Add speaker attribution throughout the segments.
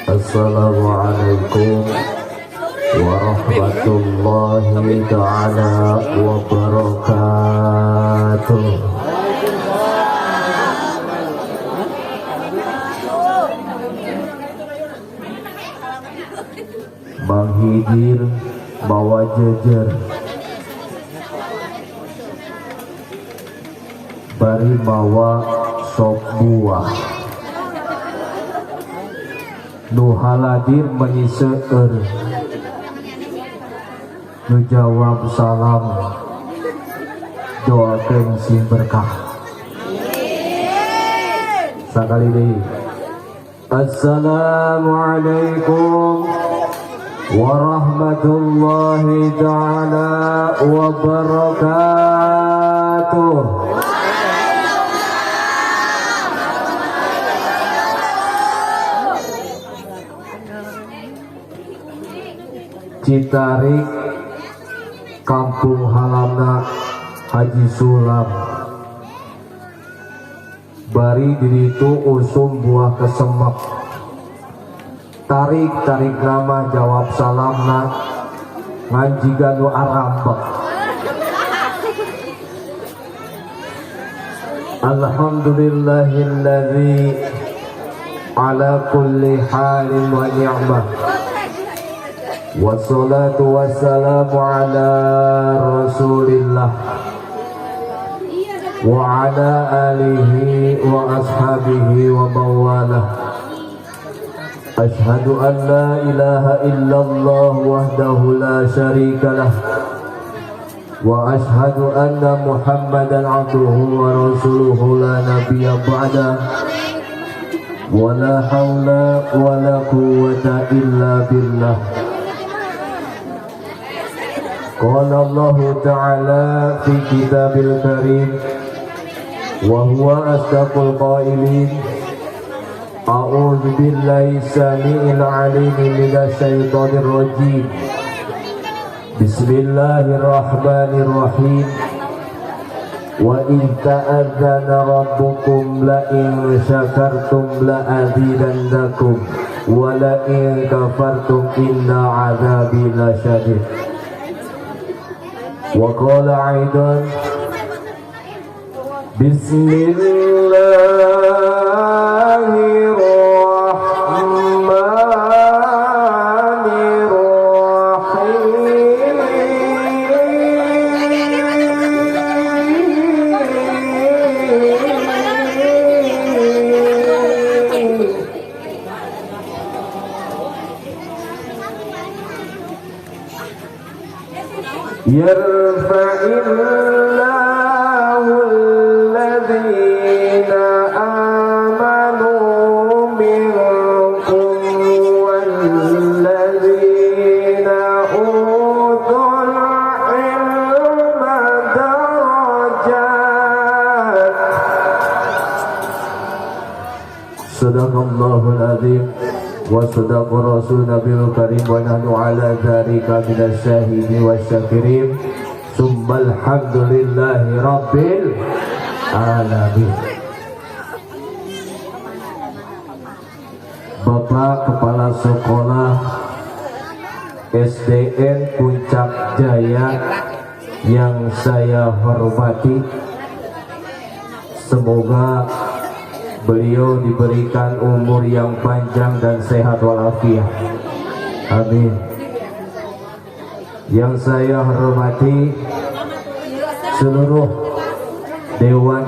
Speaker 1: Assalamualaikum warahmatullahi ta'ala wabarakatuh. Manghidir bawa jejer bari mawa sop buah nu haladir menyiseur nu jawab salam doakeun sing berkah sakali deui. Assalamualaikum warahmatullahi ta'ala wabarakatuh. Citarik kampung halaman Haji Sulam bari diritu usum buah kesemek tarik nama jawab salamna nganjiga nu arambek. Alhamdulillahilladzi ala kulli halin wa ni'mah. Wassalatu wassalamu ala rasulillah wa ala alihi wa ashabihi wa mawalah. Ashhadu an la ilaha illallah wahdahu la syarika lah wa ashhadu anna muhammadan abduhu wa rasuluhu la nabiyya ba'da wa la hawla wa la quwwata illa billah. Qala Allah ta'ala fi kitabil karim wa huwa asdaqul qailin. A'udzu billahi samii'il 'aliim minasy syaithaanir rajiim. Bismillahirrahmanirrahim. Wa in ta'adzana rabbukum la in syakartum la azidannakum wa la in kafartum inna 'adzabi lasyadid. Wa qala aidan Bismillahirrahmanirrahim. Yarfa'illahu alladhina amanu minkum walladhina utul ilma darajat. Sadaqallahul azim wa sadaqa rasul nabiyul karim wa nahnu ala dzalika minasyahidin wasyakirin. Summal hamdulillahi rabbil alamin. Bapak Kepala Sekolah SDN Puncak Jaya yang saya hormati, semoga beliau diberikan umur yang panjang dan sehat walafiat. Amin. Yang saya hormati seluruh Dewan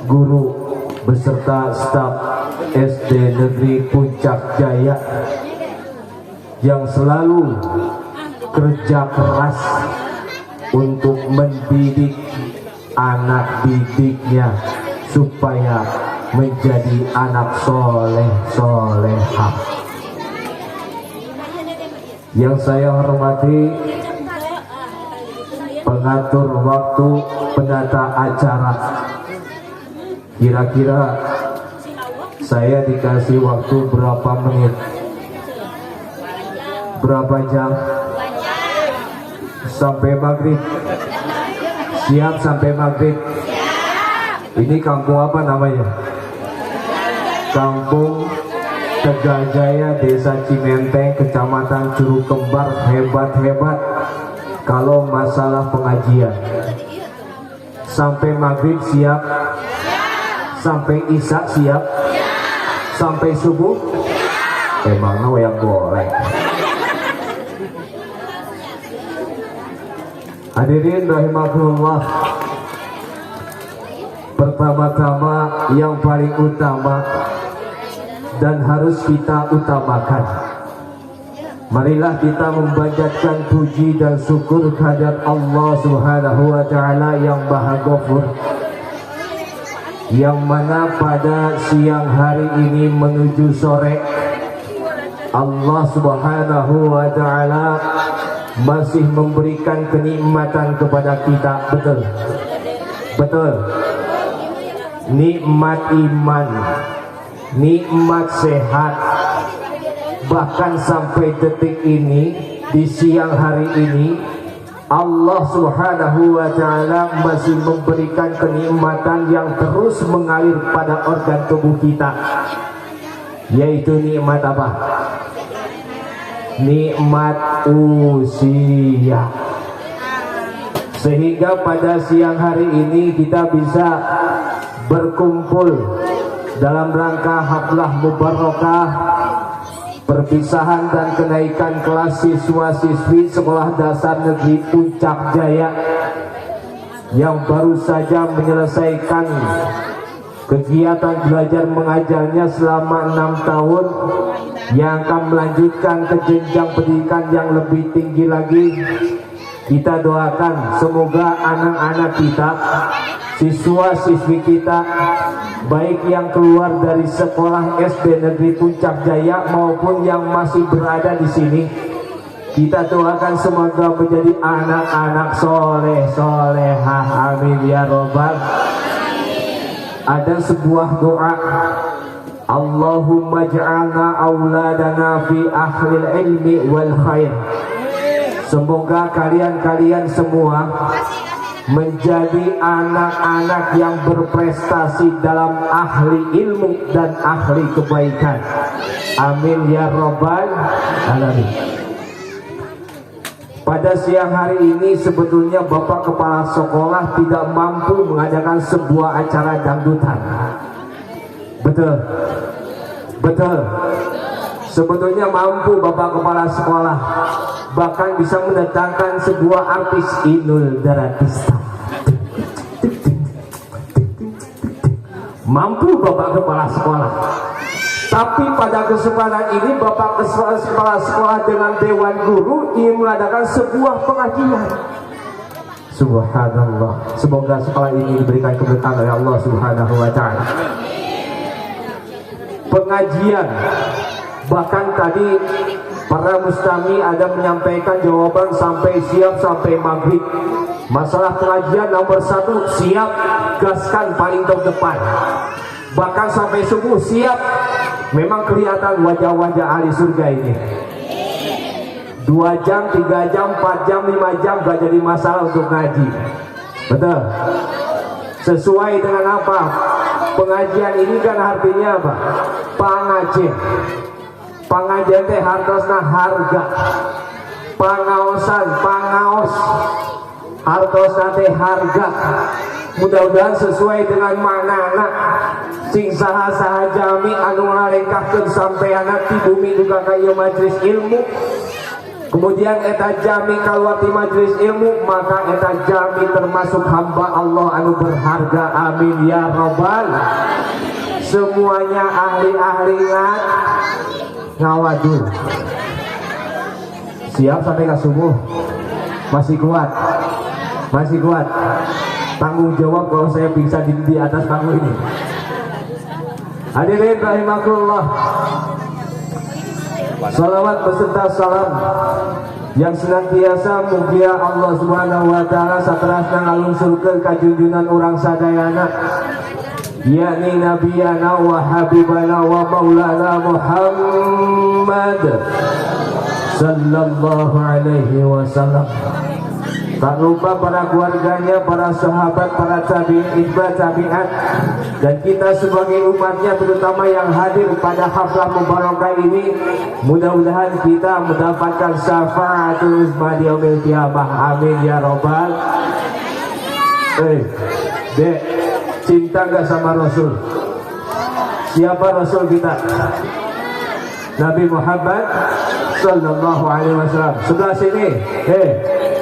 Speaker 1: Guru beserta staf SD Negeri Puncak Jaya yang selalu kerja keras untuk mendidik anak didiknya supaya menjadi anak soleh solehah. Yang saya hormati pengatur waktu, penata acara. Kira-kira saya dikasih waktu berapa menit? Berapa jam? Sampai maghrib. Siap sampai maghrib. Ini kampung apa namanya? Kampung Tegal Jaya, Desa Cimenteng, Kecamatan Curug Kembar, hebat-hebat kalau masalah pengajian. Sampai maghrib siap? Sampai isya siap? Sampai subuh? Emangnya wayang golek. Hadirin rahimakumullah, pertama-tama yang paling utama dan harus kita utamakan, marilah kita memanjatkan puji dan syukur kehadirat Allah Subhanahu wa taala yang Maha Ghafur, yang mana pada siang hari ini menuju sore Allah Subhanahu wa taala masih memberikan kenikmatan kepada kita. Betul, betul. Nikmat iman, nikmat sehat, bahkan sampai detik ini, di siang hari ini Allah Subhanahu wa taala masih memberikan kenikmatan yang terus mengalir pada organ tubuh kita, yaitu nikmat apa? Nikmat usia. Sehingga pada siang hari ini kita bisa berkumpul dalam rangka haflah mubarakah perpisahan dan kenaikan kelas siswa-siswi Sekolah Dasar Negeri Puncak Jaya yang baru saja menyelesaikan kegiatan belajar mengajarnya selama 6 tahun, yang akan melanjutkan ke jenjang pendidikan yang lebih tinggi lagi. Kita doakan semoga anak-anak kita, siswa-siswi kita, baik yang keluar dari sekolah SD Negeri Puncak Jaya maupun yang masih berada di sini, kita doakan semoga menjadi anak-anak soleh solehah, amin ya robbal. Ada sebuah doa, Allahumma ja'alna auladana fi ahlil ilmi wal khair. Semoga kalian semua menjadi anak-anak yang berprestasi dalam ahli ilmu dan ahli kebaikan, amin ya robbal alamin. Pada siang hari ini sebetulnya Bapak Kepala Sekolah tidak mampu mengadakan sebuah acara dangdutan. Betul, betul. Sebetulnya mampu Bapak Kepala Sekolah, bahkan bisa mendatangkan sebuah artis Inul Daratista. Mampu Bapak Kepala Sekolah. Tapi pada kesempatan ini Bapak Kepala Sekolah dengan Dewan Guru ingin mengadakan sebuah pengajian. Subhanallah. Semoga sekolah ini diberikan keberkahan oleh Allah Subhanahu wa taala. Pengajian, bahkan tadi para mustami ada menyampaikan jawaban sampai siap sampai maghrib. Masalah pengajian nomor 1, siap, gaskan paling terdepan. Bahkan sampai subuh siap. Memang kelihatan wajah-wajah ahli surga ini. 2 jam, 3 jam, 4 jam, 5 jam gak jadi masalah untuk ngaji. Betul. Sesuai dengan apa? Pengajian ini kan artinya apa? Pangajian. Pangajian teh hartosna harga. Pangaosan, pangaos. Hartosna teh harga. Mudah-mudahan sesuai dengan maknana. Sing saha-saha jami anu ngarengkahkeun sampeana ti bumi duka ka ieu majelis ilmu, kemudian eta jami kaluar ti majelis ilmu, maka eta jami termasuk hamba Allah anu berharga, amin ya robbal. Semuanya ahli-ahli ngawadul. Siap sampai ke subuh? Masih kuat? Masih kuat? Tanggung jawab kalau saya pingsan di atas panggung ini. Hadirin rahimakumullah, salawat beserta salam yang senantiasa mugia Allah Subhanahu wa taala saterasna ngalungsurkeun ka junjunan urang sadayana, yakni nabiyana wa habibana wa maulana Muhammad sallallahu alaihi wasallam. Tak lupa para keluarganya, para sahabat, para tabi'in, tabi'at, dan kita sebagai umatnya terutama yang hadir pada haflah mubarakah ini. Mudah-mudahan kita mendapatkan syafaatul uzma di yaumil qiyamah. Amin ya robbal. Dek, cinta gak sama Rasul? Siapa Rasul kita? Nabi Muhammad Sallallahu Alaihi Wasallam. Sebelah sini,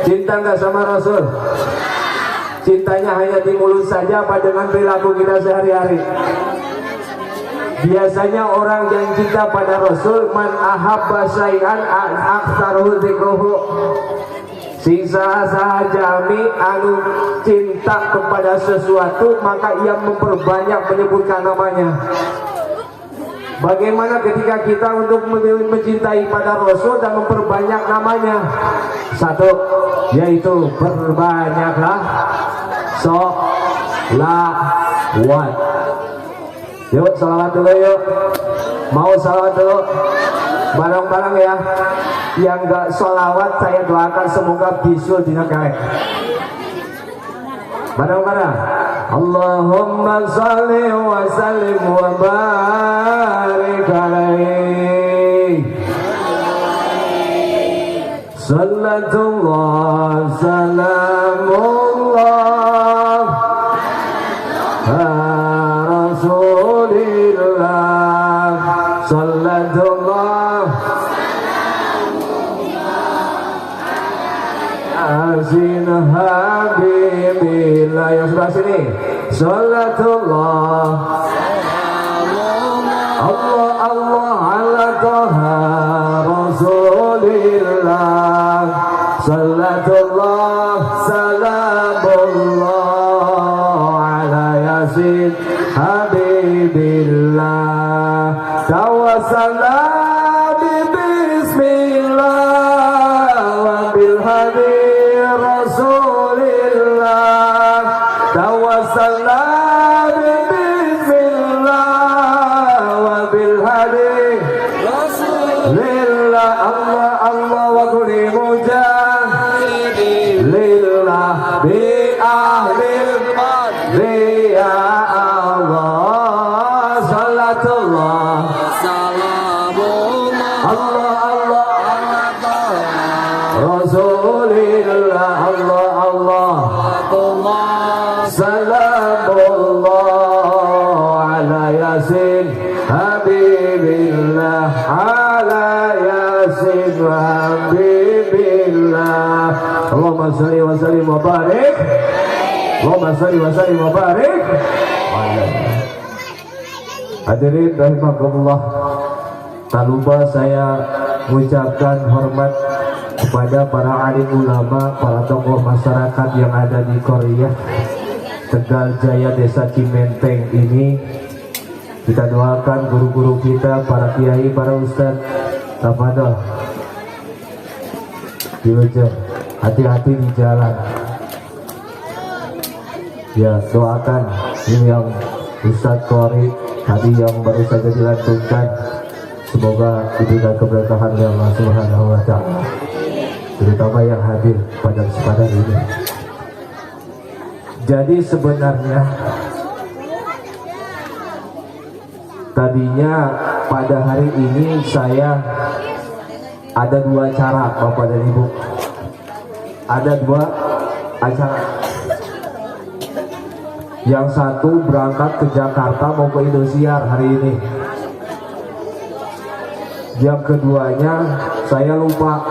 Speaker 1: cinta nggak sama Rasul? Cintanya hanya di mulut saja apa dengan perilaku kita sehari-hari? Biasanya orang yang cinta pada Rasul, man ahabba syai'an aktsaruhu dzikruhu. Sisa sahajami anu cinta kepada sesuatu maka ia memperbanyak menyebutkan namanya. Bagaimana ketika kita untuk mencintai pada Rasul dan memperbanyak namanya? Satu, yaitu perbanyaklah sholawat. Yuk sholawat dulu yuk. Mau sholawat dulu? Bareng-bareng ya. Yang gak sholawat saya doakan semoga bisul dina kelek. Bareng-bareng. Allahumma salli wa sallim wa barik alaihi. Sallatullah salamullah Rasulillah. Sallatullah Asin habibillah. Yang sebelah sini. Salatullah Allah Allah ala taha Rasulillah. Salatullah salamullah ala yasin habibillah. Tawassalam bismillah wa bil hadi Rasulillah. Tawassalam bismillah wa bil hadi Rasulillah. Allah Allah wa kulli mujahid lillah bi ahlil qadri ya Allah. Salatullah salamullah Allah Allah Rasulillah. Allah Allah salamullah ala yasin habibillah. Ala yasin habibillah. Allahumma salli wa sallim wa barik. Allahumma salli wa sallim wa barik. Hadirin rahimakumullah, tak lupa saya mengucapkan hormat kepada para alim ulama, para tokoh masyarakat yang ada di Korea Tegal Jaya, Desa Cimenteng ini. Kita doakan guru-guru kita, para kiai, para ustadz. Tafadhol diucap, hati-hati di jalan ya. Doakan ini yang Ustadz Qori tadi yang baru saja dilantunkan, semoga diberikan keberkahan dari Allah Subhanahu wa Ta'ala, terutama yang hadir pada kesempatan ini. Jadi sebenarnya tadinya pada hari ini saya ada dua cara, Bapak dan Ibu. Ada dua acara. Yang satu berangkat ke Jakarta mau ke Indosiar hari ini. Yang keduanya saya lupa,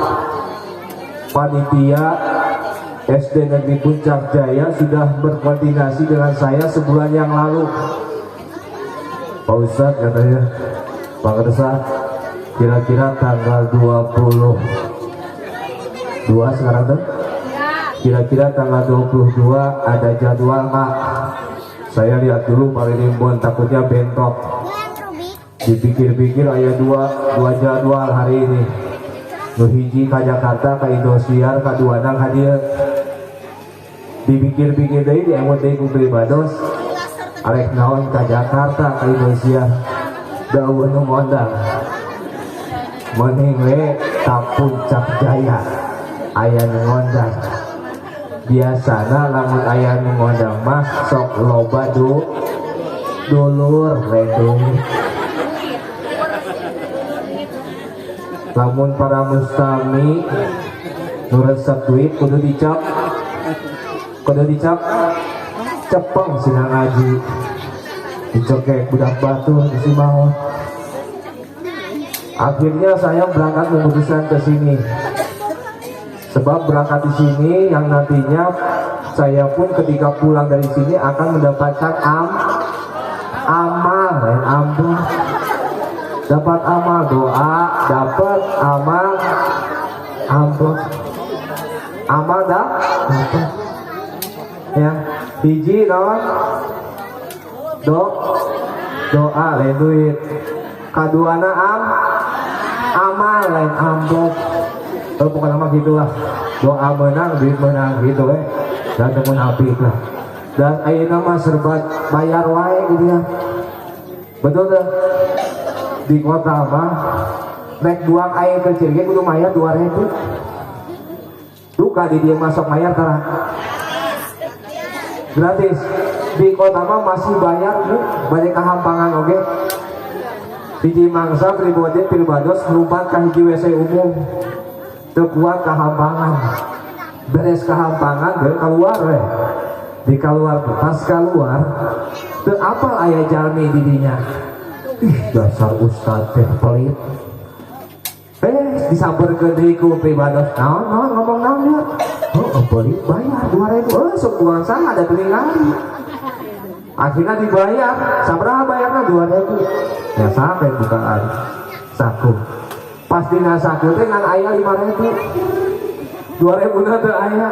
Speaker 1: panitia SD Negeri Puncak Jaya sudah berkoordinasi dengan saya sebulan yang lalu. Pak Ustadz katanya, Pak Kersa, kira-kira tanggal 22 sekarang tuh? Kira-kira tanggal 22 ada jadwal nggak? Saya lihat dulu Pak Rimbon, takutnya bentrok. Dipikir-pikir ayah dua jadwal hari ini. Nuhiji ke Jakarta, ke Indosiar, ke Duanang hadir. Dipikir-pikir deh, di emot deh ku pribados. Arek naon ke Jakarta, ke Indosiar. Daun nu mondang. Mending we ka Puncak Jaya. Aya nu ngondang. biasana lamun aya nu ngodang mah sok loba dulur redung. Lamun para mustami nu resep duit kudu dicap cepeng sina ngaji dicokek budak batu di Simaun. Akhirnya saya berangkat memutuskan ke sini. Sebab berangkat di sini yang nantinya saya pun ketika pulang dari sini akan mendapatkan amal dan ampun. Dapat amal doa, dapat amal ampun. Amal dapat. Ya, hiji non doa lain duit. Kaduana amal lain ampun. Bukan nama gitulah, doa menang duit menang gitu dan temen apik lah. Dan ayeuna mah serba bayar wae gitu ya, betul dah. Di kota mah rek buang air kecil ge kudu mayar 2.000. Duka di dia masuk mayar tara gratis. Di kota mah masih bayar bu, banyak kehampangan oke. Hiji mangsa pribadi pilbados ngelumpat ka hiji WC umum. Kuat kehampangan, beres kehampangan dari keluar di keluar pas keluar tuh apal ayah jalmi didinya. Dasar ustad teh pelit disabarkeun deui ku pribados naon ngomong naon dia pelit bayar 2.000 sok uang sana ada telingali. Akhirnya dibayar sabaraha bayarna 2.000 ya sampai bukaan saku. Pas dina saku teh ngan aya 5.000 2.000 na teu aya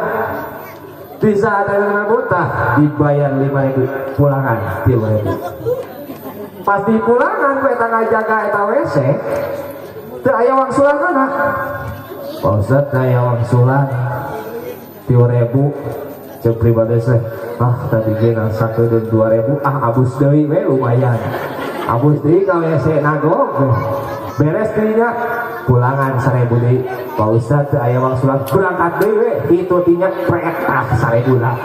Speaker 1: bisa ada yang buta dibayar 5.000 pulangan 3.000. Pas di pulangan ku eta ngajaga eta WC teu aya wangsulan kana Pak Ustad teu aya wangsulan 3.000 ceuk pribadi teh tadi ge nang saku 2.000 abus deui we lumayan abus deui ka WC nagog beres tinya pulangan 1.000 deui Pak Ustad teu aya wangsulan berangkat deui itu tinya pretak 1.000 lah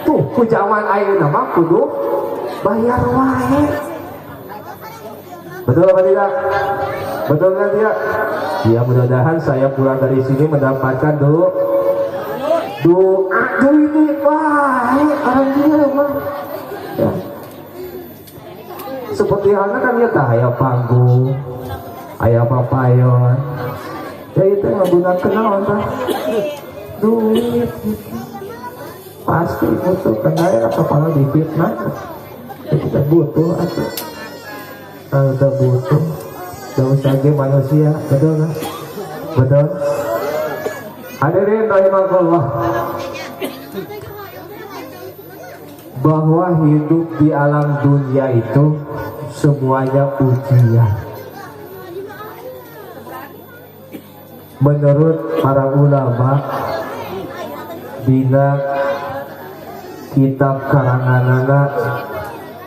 Speaker 1: tuh ku zaman ayeuna mah kudu bayar wae. Betul apa tidak? Betul kan tidak? Ya mudah-mudahan saya pulang dari sini mendapatkan doa duit wae orang dia mah ya. Seperti halnya kan ya tah aya panggung aya papayon ya itu ngaguna kenal tah duit pasti butuh karena ya kepala difitnah kita butuh atau kalau kita butuh jauh saja manusia betul kan betul hadirin rahimakumullah bahwa hidup di alam dunia itu semuanya ujian. Menurut para ulama dina kitab karanganana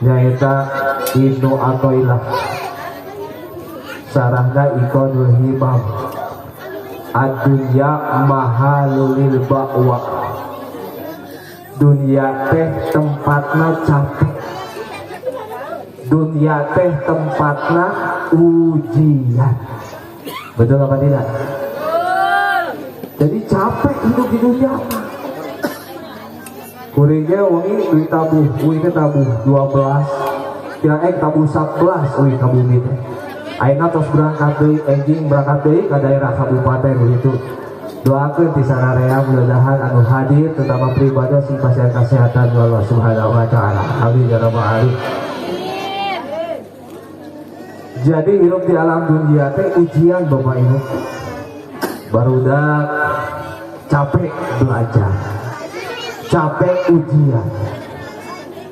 Speaker 1: nyaeta Ibnu Athaillah sarahna Iqanul Himam ad-dunya mahalul ba'wa dunia teh tempatna capek dunia teh tempatna ujian betul apa tidak? Jadi capek hidup di dunia kuringnya wangi duit tabuh kuingnya tabuh 12 kira tabuh 11 wih tabuh gitu ayeuna tos berangkat deui enjing berangkat deui ke daerah kabupaten begitu doakeun ti sararea mudah-mudahan anu hadir terutama pribadi sing pasien kesehatan Allah Subhanahu wa taala amin ya rabbal alamin. Jadi hidup di alam dunia teh ujian Bapak Ibu barudak capek belajar capek ujian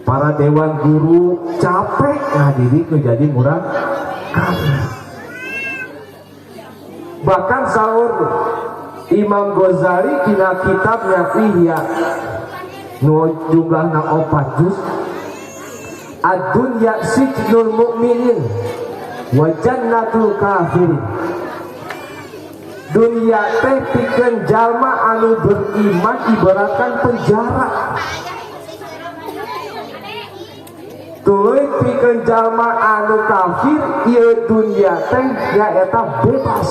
Speaker 1: para dewan guru capek ngadidik menjadi murah bahkan sahur Imam Ghazali kina kitabnya Ihya nu jumlahna 4 juz ad-dunya sijnul mu'minin wa jannatul kafirin Dunia teh pikeun jalma anu beriman ibaratkan penjara. Tuluy pikeun jalma anu kafir ieu dunia teh nyaeta bebas.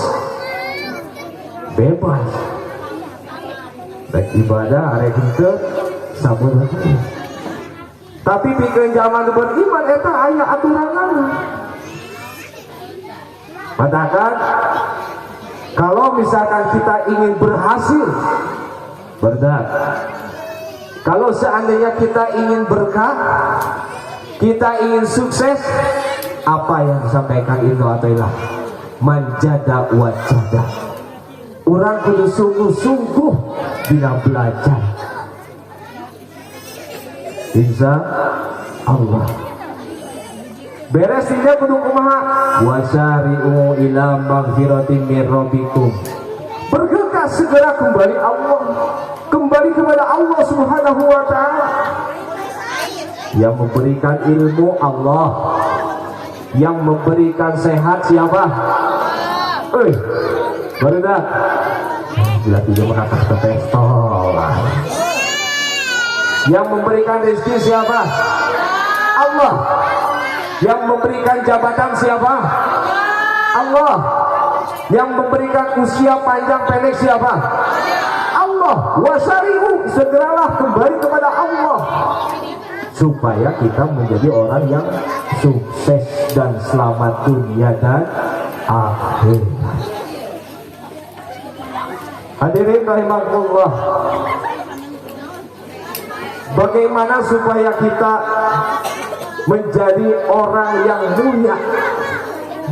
Speaker 1: Bebas. Baik ibadah arek henteu sabeula. Tapi pikeun jalma anu beriman eta aya aturanana. Katakan kalau misalkan kita ingin berhasil, benar. Kalau seandainya kita ingin berkah, kita ingin sukses, apa yang disampaikan Ibnu Athaillah? Manjada wajada. Orang kudu sungguh-sungguh bila belajar. Insya Allah. Beres tidak kudu kumaha wasari'u ila maghfiratin min rabbikum. Bergegas segera kembali Allah, kembali kepada Allah Subhanahu wa taala. Yang memberikan ilmu Allah, yang memberikan sehat siapa? Benar. Bila tidak mengangkat ke pistol. Yang memberikan rezeki siapa? Allah. Yang memberikan jabatan siapa? Allah. Yang memberikan usia panjang pendek siapa? Allah. Wasari'u, segeralah kembali kepada Allah supaya kita menjadi orang yang sukses dan selamat dunia dan akhirat. Hadirin rahimakumullah. Bagaimana supaya kita menjadi orang yang mulia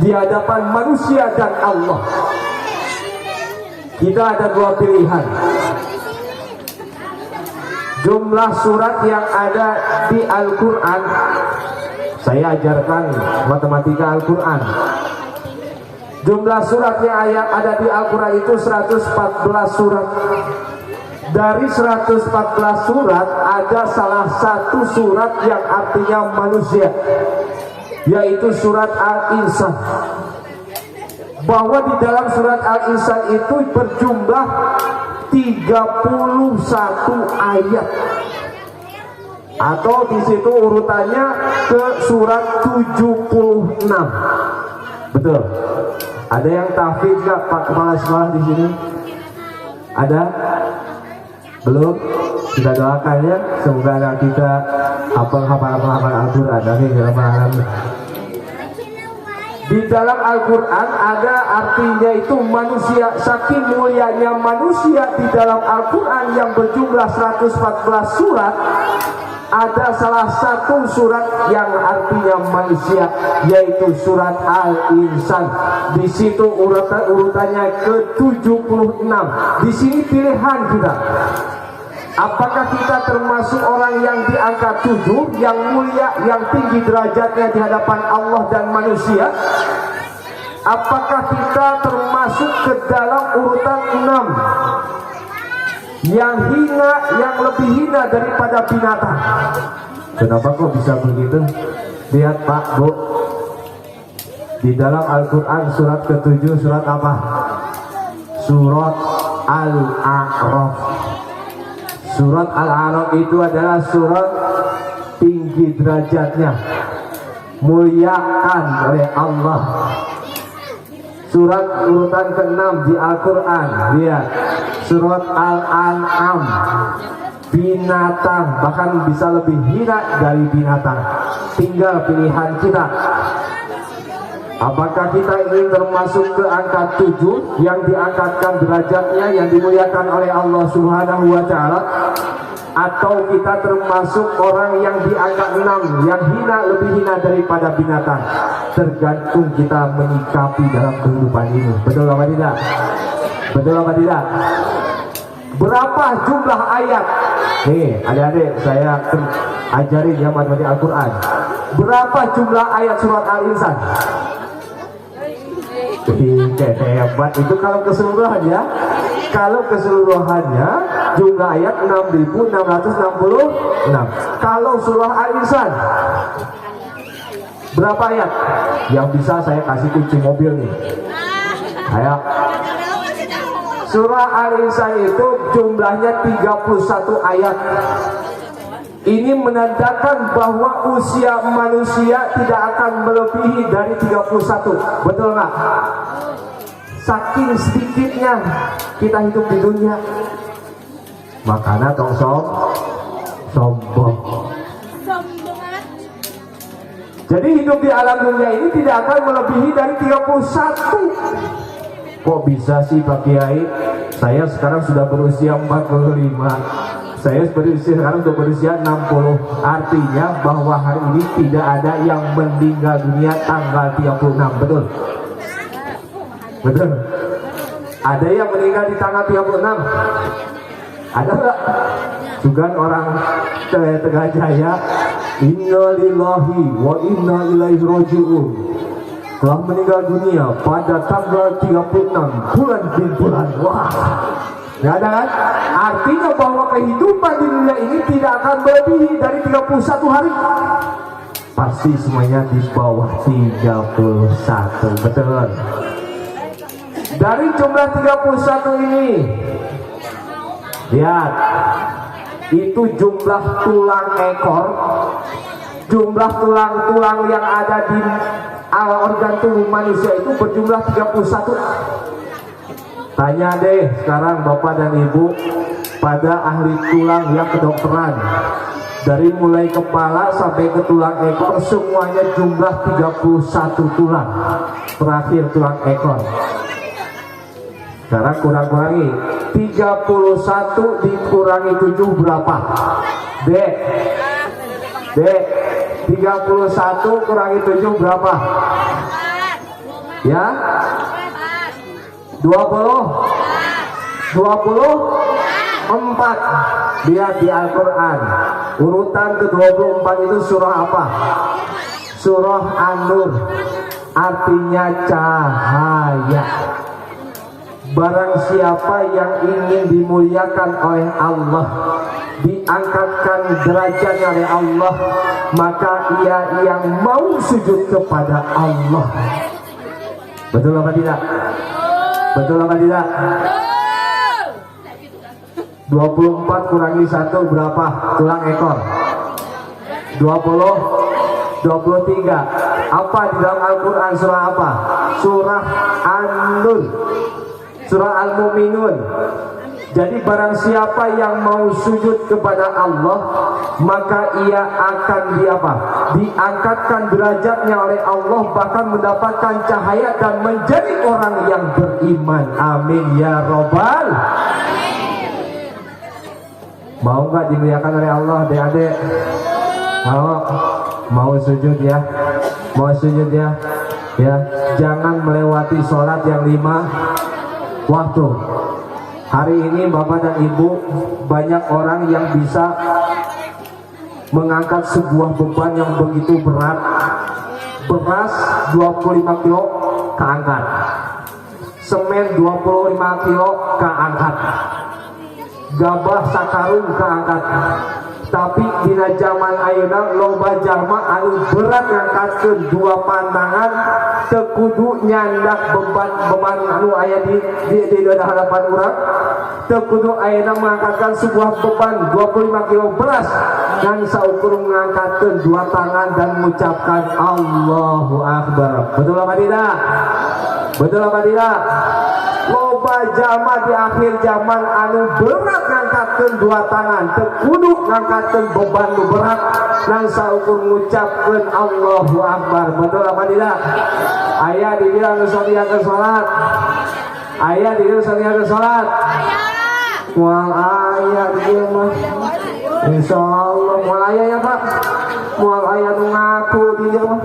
Speaker 1: di hadapan manusia dan Allah? Kita ada dua pilihan. Jumlah surat yang ada di Al-Quran, saya ajarkan matematika Al-Quran. Jumlah surat yang ada di Al-Quran itu 114 surat. Dari 114 surat ada salah satu surat yang artinya manusia, yaitu surat Al-Insan. Bahwa di dalam surat Al-Insan itu berjumlah 31 ayat. Atau di situ urutannya ke surat 76. Betul. Ada yang tahfidz enggak Pak Kepala Sekolah di sini? Ada? Belum? Kita doakan ya, semoga anak kita hafal Al-Quran. Di dalam Al-Quran ada artinya itu manusia. Saking mulianya manusia di dalam Al-Quran yang berjumlah 114 surat, ada salah satu surat yang artinya manusia, yaitu surat Al-Insan. Di situ urutannya ke-76. Di sini pilihan kita. Apakah kita termasuk orang yang di angka 7, yang mulia, yang tinggi derajatnya di hadapan Allah dan manusia? Apakah kita termasuk ke dalam urutan 6, yang hina, yang lebih hina daripada binatang? Kenapa kok bisa begitu? Lihat Pak, Bu, di dalam Al-Quran surat ke-7 surat apa? Surat Al-A'raf. Surat Al-A'raf itu adalah surat tinggi derajatnya, muliakan oleh Allah. Surat urutan ke-6 di Al-Quran, lihat surat Al-An'am, binatang, bahkan bisa lebih hina dari binatang. Tinggal pilihan kita. Apakah kita ingin termasuk ke angka 7 yang diangkatkan derajatnya, yang dimuliakan oleh Allah Subhanahu wa taala, atau kita termasuk orang yang di angka 6 yang hina, lebih hina daripada binatang? Tergantung kita menyikapi dalam kehidupan ini. Betul apa tidak? Betul apa tidak? Berapa jumlah ayat? Nih adik-adik, saya ajarin ya matematika Al-Quran. Berapa jumlah ayat surat Al-Insan? Hebat itu kalau keseluruhannya. Kalau keseluruhannya jumlah ayat 6.666. Kalau surah Al-Insan berapa ayat? Yang bisa saya kasih kunci mobil nih. Ayo. Surah Al-Insan itu jumlahnya 31 ayat. Ini menandakan bahwa usia manusia tidak akan melebihi dari 31. Betul nggak? Saking sedikitnya kita hidup di dunia. Makanya tong sombong. Jadi hidup di alam dunia ini tidak akan melebihi dari 31. Kok bisa sih Pak Kiai? Saya sekarang sudah berusia 45. Saya sekarang sudah berusia 60. Artinya bahwa hari ini tidak ada yang meninggal dunia tanggal 36. Betul? Betul? Ada yang meninggal di tanggal 36? Ada nggak? Juga orang Tegal Jaya, inna lillahi wa inna ilaihi raji'un, telah meninggal dunia pada tanggal 36 bulan. Wah, nggak ada kan? Artinya bahwa kehidupan di dunia ini tidak akan melebihi dari 31 hari. Pasti semuanya di bawah 31. Betul. Dari jumlah 31 ini, lihat, itu jumlah tulang ekor, jumlah tulang-tulang yang ada di organ tubuh manusia itu berjumlah 31. Tanya deh sekarang Bapak dan Ibu pada ahli tulang yang kedokteran, dari mulai kepala sampai ke tulang ekor semuanya jumlah 31 tulang. Terakhir tulang ekor. Sekarang kurang-kurangi 31 dikurangi 7 berapa? Dek 31 kurangi 7 berapa? Ya 24. Lihat di Al-Quran, urutan ke-24 itu surah apa? Surah An-Nur, artinya cahaya. Barang siapa yang ingin dimuliakan oleh Allah, diangkatkan derajatnya oleh Allah, maka ia yang mau sujud kepada Allah. Betul apa tidak? Betul apa tidak? 24 kurangi 1 berapa? Tulang ekor 23. Apa di dalam Al-Quran? Surah apa? Surah An-Nur, Surah Al-Mu'minun. Jadi barang siapa yang mau sujud kepada Allah, maka ia akan diangkatkan derajatnya oleh Allah, bahkan mendapatkan cahaya dan menjadi orang yang beriman. Amin ya robbal. Mau nggak dimuliakan oleh Allah, adik-adik? Mau sujud ya? Mau sujud ya? Ya, jangan melewati sholat yang 5 waktu. Hari ini Bapak dan Ibu, banyak orang yang bisa mengangkat sebuah beban yang begitu berat. Beras 25 kilo keangkat, semen 25 kilo keangkat, gabah sakarung keangkat. Tapi dina zaman ayeuna loba jalma anu berat ngangkatkeun 2 pantangan teu kudu nyandak beban anu aya di hadapan urang, teu kudu ayeuna mengangkatkan sebuah beban 25 kilo beras dan saukur mengangkatkeun 2 tangan dan mengucapkan Allahu Akbar. Betul apa tidak? Betul apa tidak? Loba jalma di akhir zaman anu berat ngangkatkeun 2 tangan, teu kudu ngangkatkeun beban nu berat dan saukur ngucapkeun Allahu Akbar. Betul apa tidak? Aya di dieu anu sadiakeun salat. Aya di dieu sadiakeun salat. Moal aya di dieu mah. Insyaallah moal aya ya, Pak. Moal aya nu ngaku di dieu mah.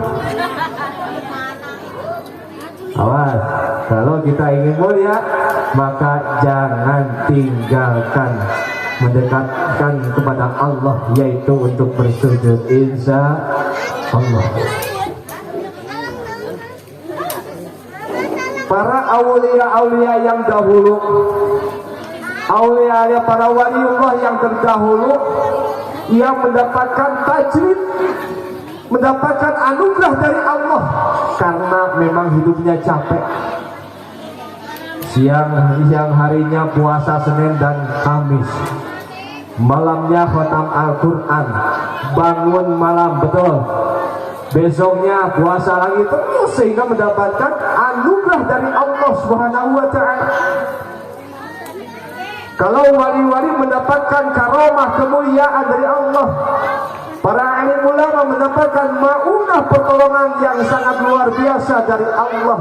Speaker 1: Awas, kalau kita ingin mulia, maka jangan tinggalkan mendekatkan kepada Allah, yaitu untuk bersujud. Insya Allah. Para aulia-aulia yang dahulu, aulia para waliullah yang terdahulu, ia mendapatkan tajrid, mendapatkan anugerah dari Allah karena memang hidupnya capek. siang harinya puasa Senin dan Kamis, malamnya khatam Al-Quran, bangun malam, betul, besoknya puasa lagi terus sehingga mendapatkan anugerah dari Allah Subhanahu wa Ta'ala. Kalau wali-wali mendapatkan karomah kemuliaan dari Allah, para alim ulama mendapatkan maunah pertolongan yang sangat luar biasa dari Allah,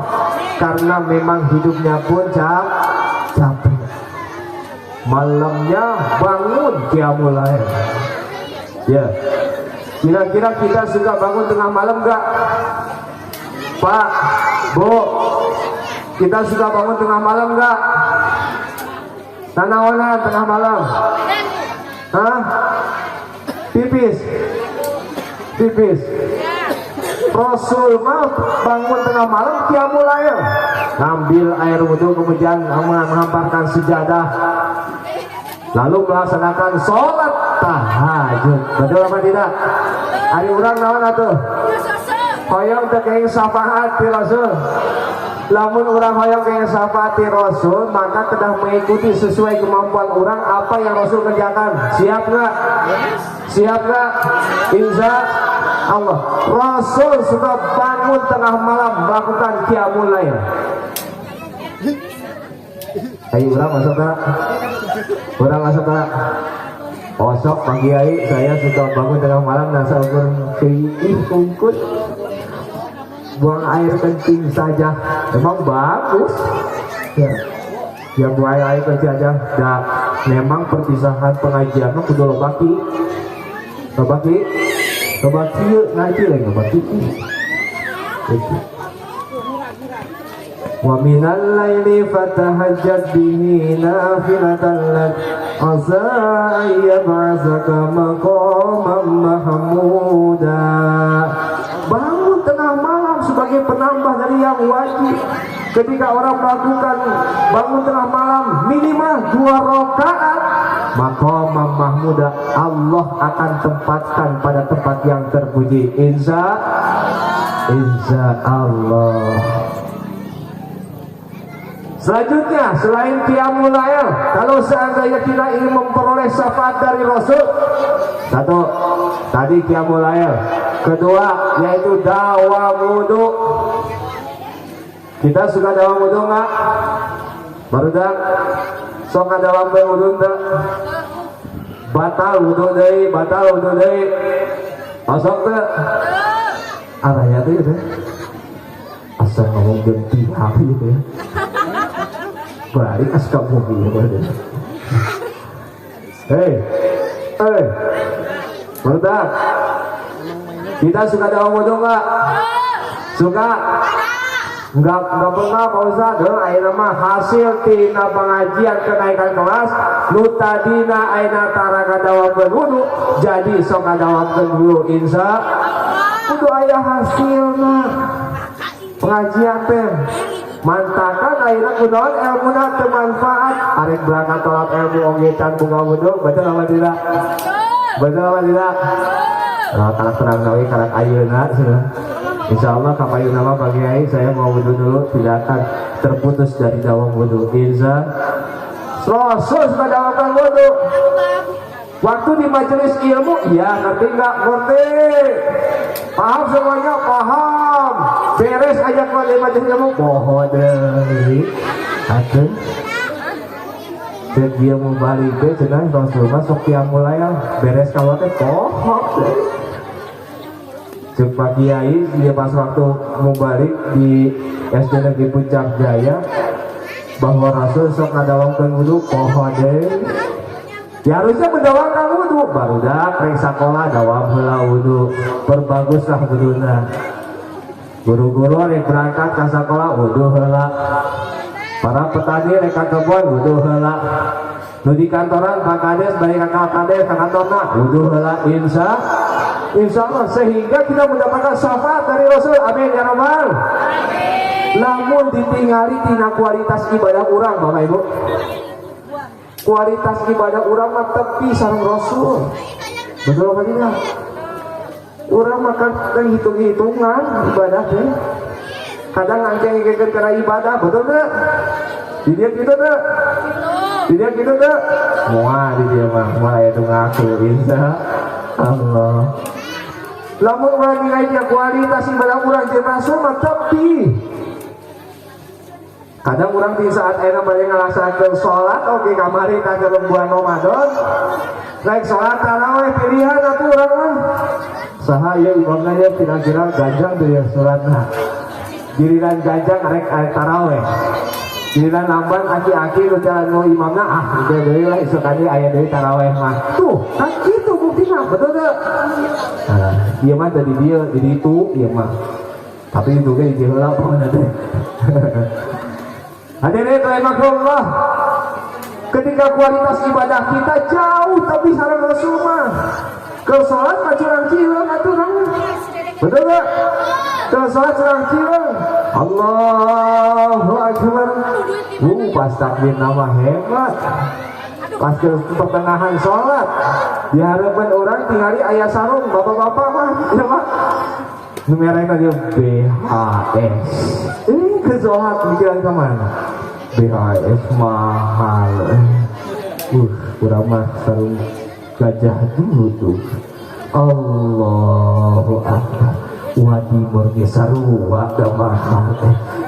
Speaker 1: karena memang hidupnya pun capek. Malamnya bangun qiyamul lail. Ya, kira-kira kita suka bangun tengah malam enggak? Pak, Bu, kita suka bangun tengah malam enggak? Tanawana tengah malam? Hah? Pipis. Rasul mah bangun tengah malam qiyamul lail, ngambil air wudhu, kemudian menghamparkan sejadah, lalu melaksanakan sholat tahajud. Betul apa tidak? Hari urang naon atuh? Hoyong teu keing syafaat ti Rasul. Lamun urang hoyong keing syafaat ti Rasul, maka kedah mengikuti sesuai kemampuan urang apa yang Rasul kerjakan. Siap nggak? Siap nggak? Insya Allah. Rasul sudah bangun tengah malam melakukan qiyamul lail. Ayo urang masuk tak? Urang masuk tak? Osok Pak Kiai, saya suka bangun tengah malam nasa ukur kungkut, buang air kencing saja, memang bagus. Ya buang air kencing saja. Nah, memang perpisahan pengajian itu kudu lobaki, ngaji lagi lobaki. Wa minal laili fatahajjad bihi nafilatan lak asa ayyab'asaka maqaman mahmuda. Bangun tengah malam sebagai penambah dari yang wajib. Ketika orang melakukan bangun tengah malam minimal 2 rakaat, maqaman mahmuda, Allah akan tempatkan pada tempat yang terpuji. Insya Allah. Selanjutnya, selain qiyamul lail, kalau seandainya kita ingin memperoleh syafaat dari Rasul, satu, tadi qiyamul lail. Kedua, yaitu dawam wudu. Kita suka dawam wudu nggak? Baru dah, sok dawam wudu nggak? Batal wudu deh. Masuk nggak? Arahnya tuh ya, asal ngomong ganti hari gitu ya. Balik as kamu gitu. Hei, merdek. Kita suka dawam wudu nggak? Suka? Enggak pernah Pak Ustaz. Ayeuna mah hasil tina pengajian kenaikan kelas, nu tadina ayeuna tara kadawamkeun wudu, jadi sok kadawamkeun dulu insya kudu aya hasilna. Pengajian teh mantakan ayeuna kunaon ilmuna teu manfaat, arek berangkat tolak ilmu oge can bunga wudu. Betul apa tidak? Nah, karena terang gawe karena ayeuna cenah. Insyaallah kapayun nama Pak Kiai, saya mau wudu dulu, tidak akan terputus dari dawam wudu. Insya Rasul sudah dawamkan wudu. Waktu di majelis ilmu, ya ngerti nggak? Ngerti. Paham semuanya? Paham. Beres aja kalau di majelis ilmu, pohon deh. Aduh. Dia mau balik deh, cenah Rasul masuk qiyamul lail, beres kalau teh pohon deh. Cek Pak Kiai, dia pas waktu mau balik di SD Negeri Puncak Jaya, bahwa Rasul sok ngadawamkeun wudu, pohon deh. Ya harusnya mendawamkan wudu, baru dah rek sakola dawam heula wudu, perbaguslah wuduna. Guru-guru rek berangkat ka sakola wudu heula. Para petani rek ka kebon wudu heula. Nu di kantoran Pak Kades balik ka Kades ka kantorna wudu heula. Insya Allah, sehingga kita mendapatkan syafaat dari Rasul. Amin ya rabbal. Lamun ditinggali tina kualitas ibadah urang Bapak Ibu, kualitas ibadah urang mah tepi sareng Rasul. Betul apa tidak? Urang makan hitung-hitungan ibadah teh. Kadang ngangge-nganggekeun kana ibadah, betul enggak? Di dia gitu tuh. Di dia gitu tuh. Muah di dia mah. Mulai itu ngaku insya Allah. Lamun orang nilainya kualitas ibadah orang jeung rasul mah tepi. Kadang orang di saat ayeuna bari ngalaksanakeun salat oge kamari ka bulan Ramadan. Naik salat tarawih pilihan atuh urang mah. Saha ieu imamna ye kira-kira ganjang teh ya salatna. Giliran ganjang rek tarawih. Giliran lamban aki-aki nu nu imamna teu deui lah esuk kali aya deui tarawih mah. Tuh, kan kitu buktina betul teu? Nah, ieu mah tadi dia jadi itu ieu mah. Tapi itu ge di heula pokona teh. Hadirin rahimakumullah, ketika kualitas ibadah kita jauh tapi sareng Rasul mah ke salat mah curang cileung aturan. Betul enggak? Ke salat curang cileung. Allahu akbar. Pas takbir nama hebat. Pas ke pertengahan salat diharapkan orang tinggali aya sarung bapak-bapak mah ya Pak. Numeranya dia BHS. Ini kezohat pikiran kemana? BHS mahal. Kurang mah sarung gajah dulu tuh. Allahu Akbar. Wadi murni sarua da mahal.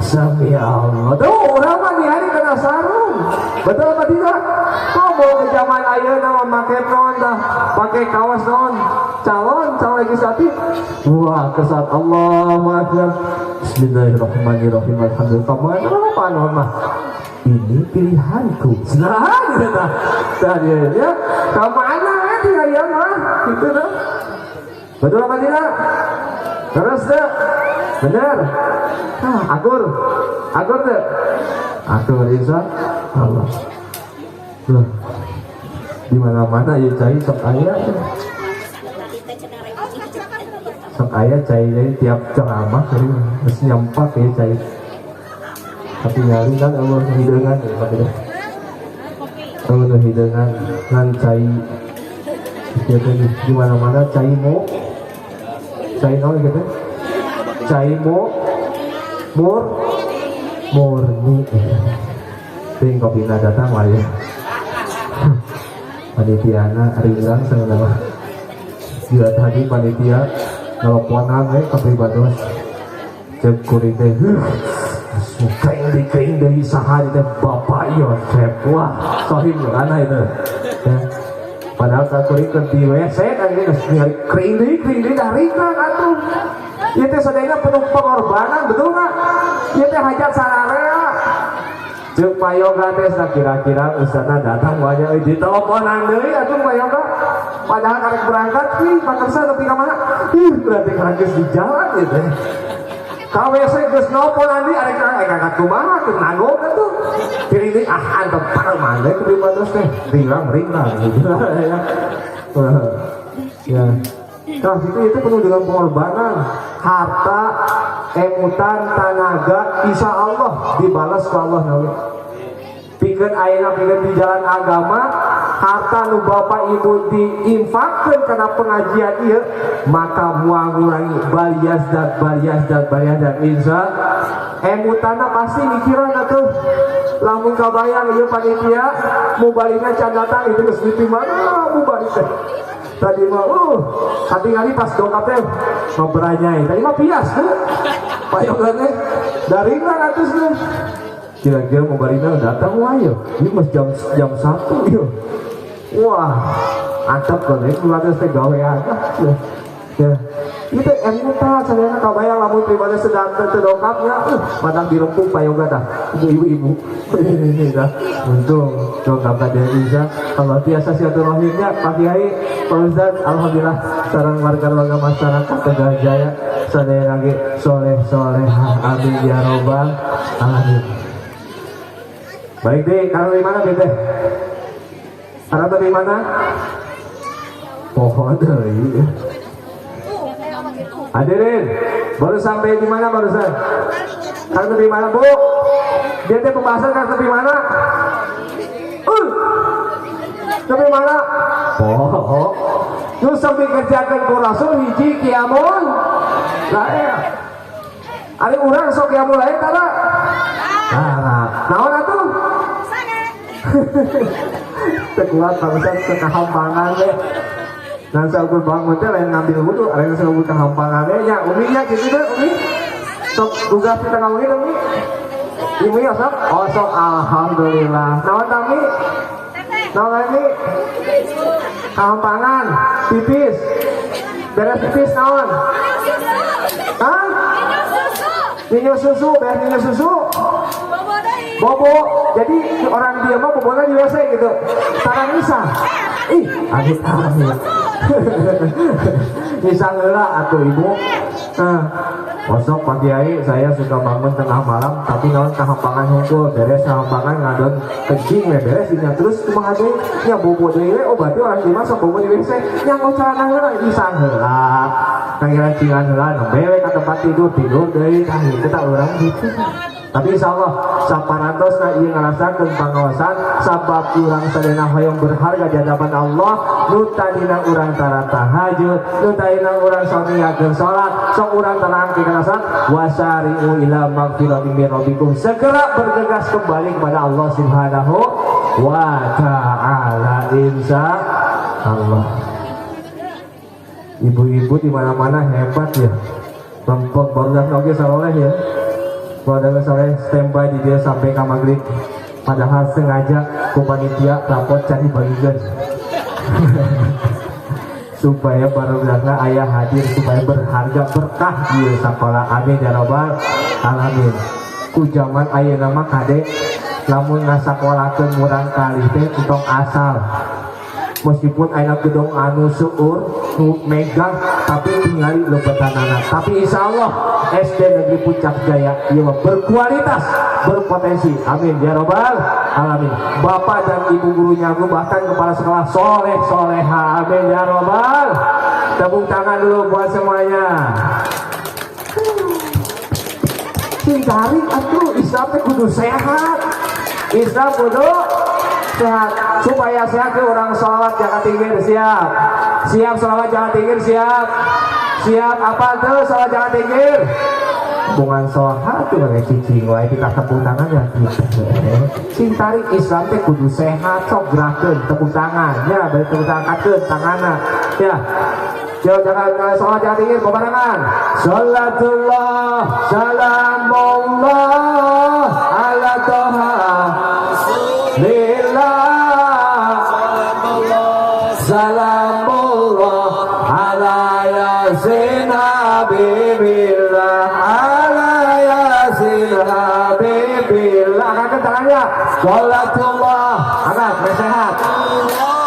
Speaker 1: Sami Allah. Tuh urang mah di hari kena sarung. Betul apa tidak? Kok mau ke zaman ayeuna memakai naon dah? Pakai kaos naon? Calon legislatif. Wah, kesat Allahu Akbar. Bismillahirrahmanirrahim. Alhamdulillah. Apa naon mah? Ini pilihanku. Nah, gitu. Tadi ya, ke mana dia ya mah? Gitu dah. Betul apa tidak? Terus deh. Benar. Akur deh. Akur insya Allah. Loh, di mana-mana ya cai sok aya. Sok aya cai dari tiap ceramah terus nyampak ya cai. Tapi nyari kan Allah hidangan ya Pak ya. Allah hidangan ngan cai. Jadi di mana-mana cai mo. Cai naon gitu. Cai mo murni. Ting kopina datang lah ya. Panitiana ringgang sengaja. Dia tadi panitia nelponan ke pribados. Cek kuring teh. Kering dari saha teh bapak ieu cep wah sohim kana itu. Ya. Padahal ka kuring keur di WC kan geus kering deui dari ringgang atuh. Ieu teh sadayana penuh pengorbanan betul enggak? Ieu teh hajat sararea. Cek payoga teh kira-kira ustadna datang wajah di teleponan deui atuh payoga. Padahal karek berangkat pakersa nepi ka mana? Berarti karek geus di jalan ieu teh. Ka WC geus nelpon andi arek kakak kumaha keur nanggung atuh. Kiri antep parman teh kudu bados teh ringlang gitu ya. Ya. Nah, itu penuh dengan pengorbanan, harta, emutan, tenaga, insya Allah dibalas ke Allah nabi. Pikeun ayeuna pikeun di jalan agama, harta nu bapak ibu diinfakkeun kana pengajian ieu, maka moal ngurangi balias dan insya emutana pasti mikiran atuh. Lamun kabayang ieu panitia mubalina can datang itu geus ditimana mubalik teh. Tadi mah hati kali pas dongkap teh ngobranyai. Tadi mah pias tuh. Payogan teh dari mana atus tuh. Kira-kira mubalina datang wae. Ini mas jam 1 ieu. Wah, antep kan keluarga teh gawean. Ya. Itu emuta sadayana kabayang lamun pribadi sedang terdongkapnya padang dirempung payoga dah ibu-ibu ini dah untung dongkap dia bisa kalau biasa silaturahimnya Pak Kiai Pak Ustaz alhamdulillah sareng warga masyarakat Tegal Jaya sadaya lagi soleh amin ya robbal alamin. Baik deh, kalau di mana bete? Karena dari mana? Pohon dari hadirin, baru sampai di mana barusan? Kartu di mana bu? Dia teh pembahasan kartu di mana? Tapi mana? Oh, terus sampai kerjakan ku Rasul hiji kiamun. Lah ya, ada orang sok kiamun lain kada? Nah, naon atuh?
Speaker 2: Tekuat bangsa kehampangan deh. Dan saukur bangun teh lain ngambil wudhu, lain saukur kehampangan deh. Ya uminya gitu deh umi. Sok tugas kita ngomongin umi. Ibu ya sok. Oh sok alhamdulillah. Nawan kami. Nawan kami. Kehampangan, pipis. Beres pipis nawan. Hah? Minum susu, beres minum susu. Bobo, jadi orang dia mah bobonya di WC gitu. Tangan Nisa. Ih, amit-amit. Nisa heula atuh ibu. Besok pagi hari saya suka bangun tengah malam, tapi naon kehampangan hungkul, beres kehampangan ngadon kencing beres nya terus kumaha deui nya bobo deui we, oh berarti orang di masa bobo di WC nya ngocarana heula Nisa heula. Kangiran cingan heula nembe we ka tempat tidur deui tah kita urang gitu. Tapi insyaallah saparantos ieu ngarasakeun pangawasan sabab urang sadayana hoyong berharga di hadapan Allah, nu tadina urang tara tahajud, nu tadina urang samiakeun salat, sok urang tara angke kana salat wasari'u ila magfiratin min rabbikum, segera bergegas kembali kepada Allah Subhanahu wa taala insyaallah. Ibu-ibu di mana-mana hebat ya. Tempat barudak oge saloleh ya. Pada misalnya standby di dia sampai ke maghrib, padahal sengaja ku panitia rapot cari bagian supaya barudakna ayah hadir supaya berharga berkah di sekolah. Amin ya rabbal alamin. Ku zaman aya nama kade lamun ngasakolakeun murang kali teh entong asal, meskipun aya gedung anu seueur nu megah tapi tinggali lebetanana, tapi insyaallah SD Negeri Puncak Jaya ieu berkualitas, berpotensi. Amin ya rabbal alamin. Bapak dan ibu gurunya, bahkan kepala sekolah soleh soleha. Amin ya rabbal. Tepuk tangan dulu buat semuanya. Cari atuh Islam teh kudu sehat. Islam kudu sehat. Supaya sehat ke orang sholat jangan tinggal siap. Siap sholat jangan tinggal siap. Siap apa tuh sholat jangan tinggal. Bungan sholat tuh kayak cicing wae kita tepuk tangan ya gitu. Sing tarik Islam teh kudu sehat, sok gerakeun tepuk tangan. Ya, bari tepuk tangan kakeun tanganna. Ya. Yo jangan sholat jangan tinggal bebarengan. Salatullah salamullah ala toha lillah salamullah ala yasin habibillah ala yasin habibillah. Angkat tangannya. Salatullah. Angkat sehat.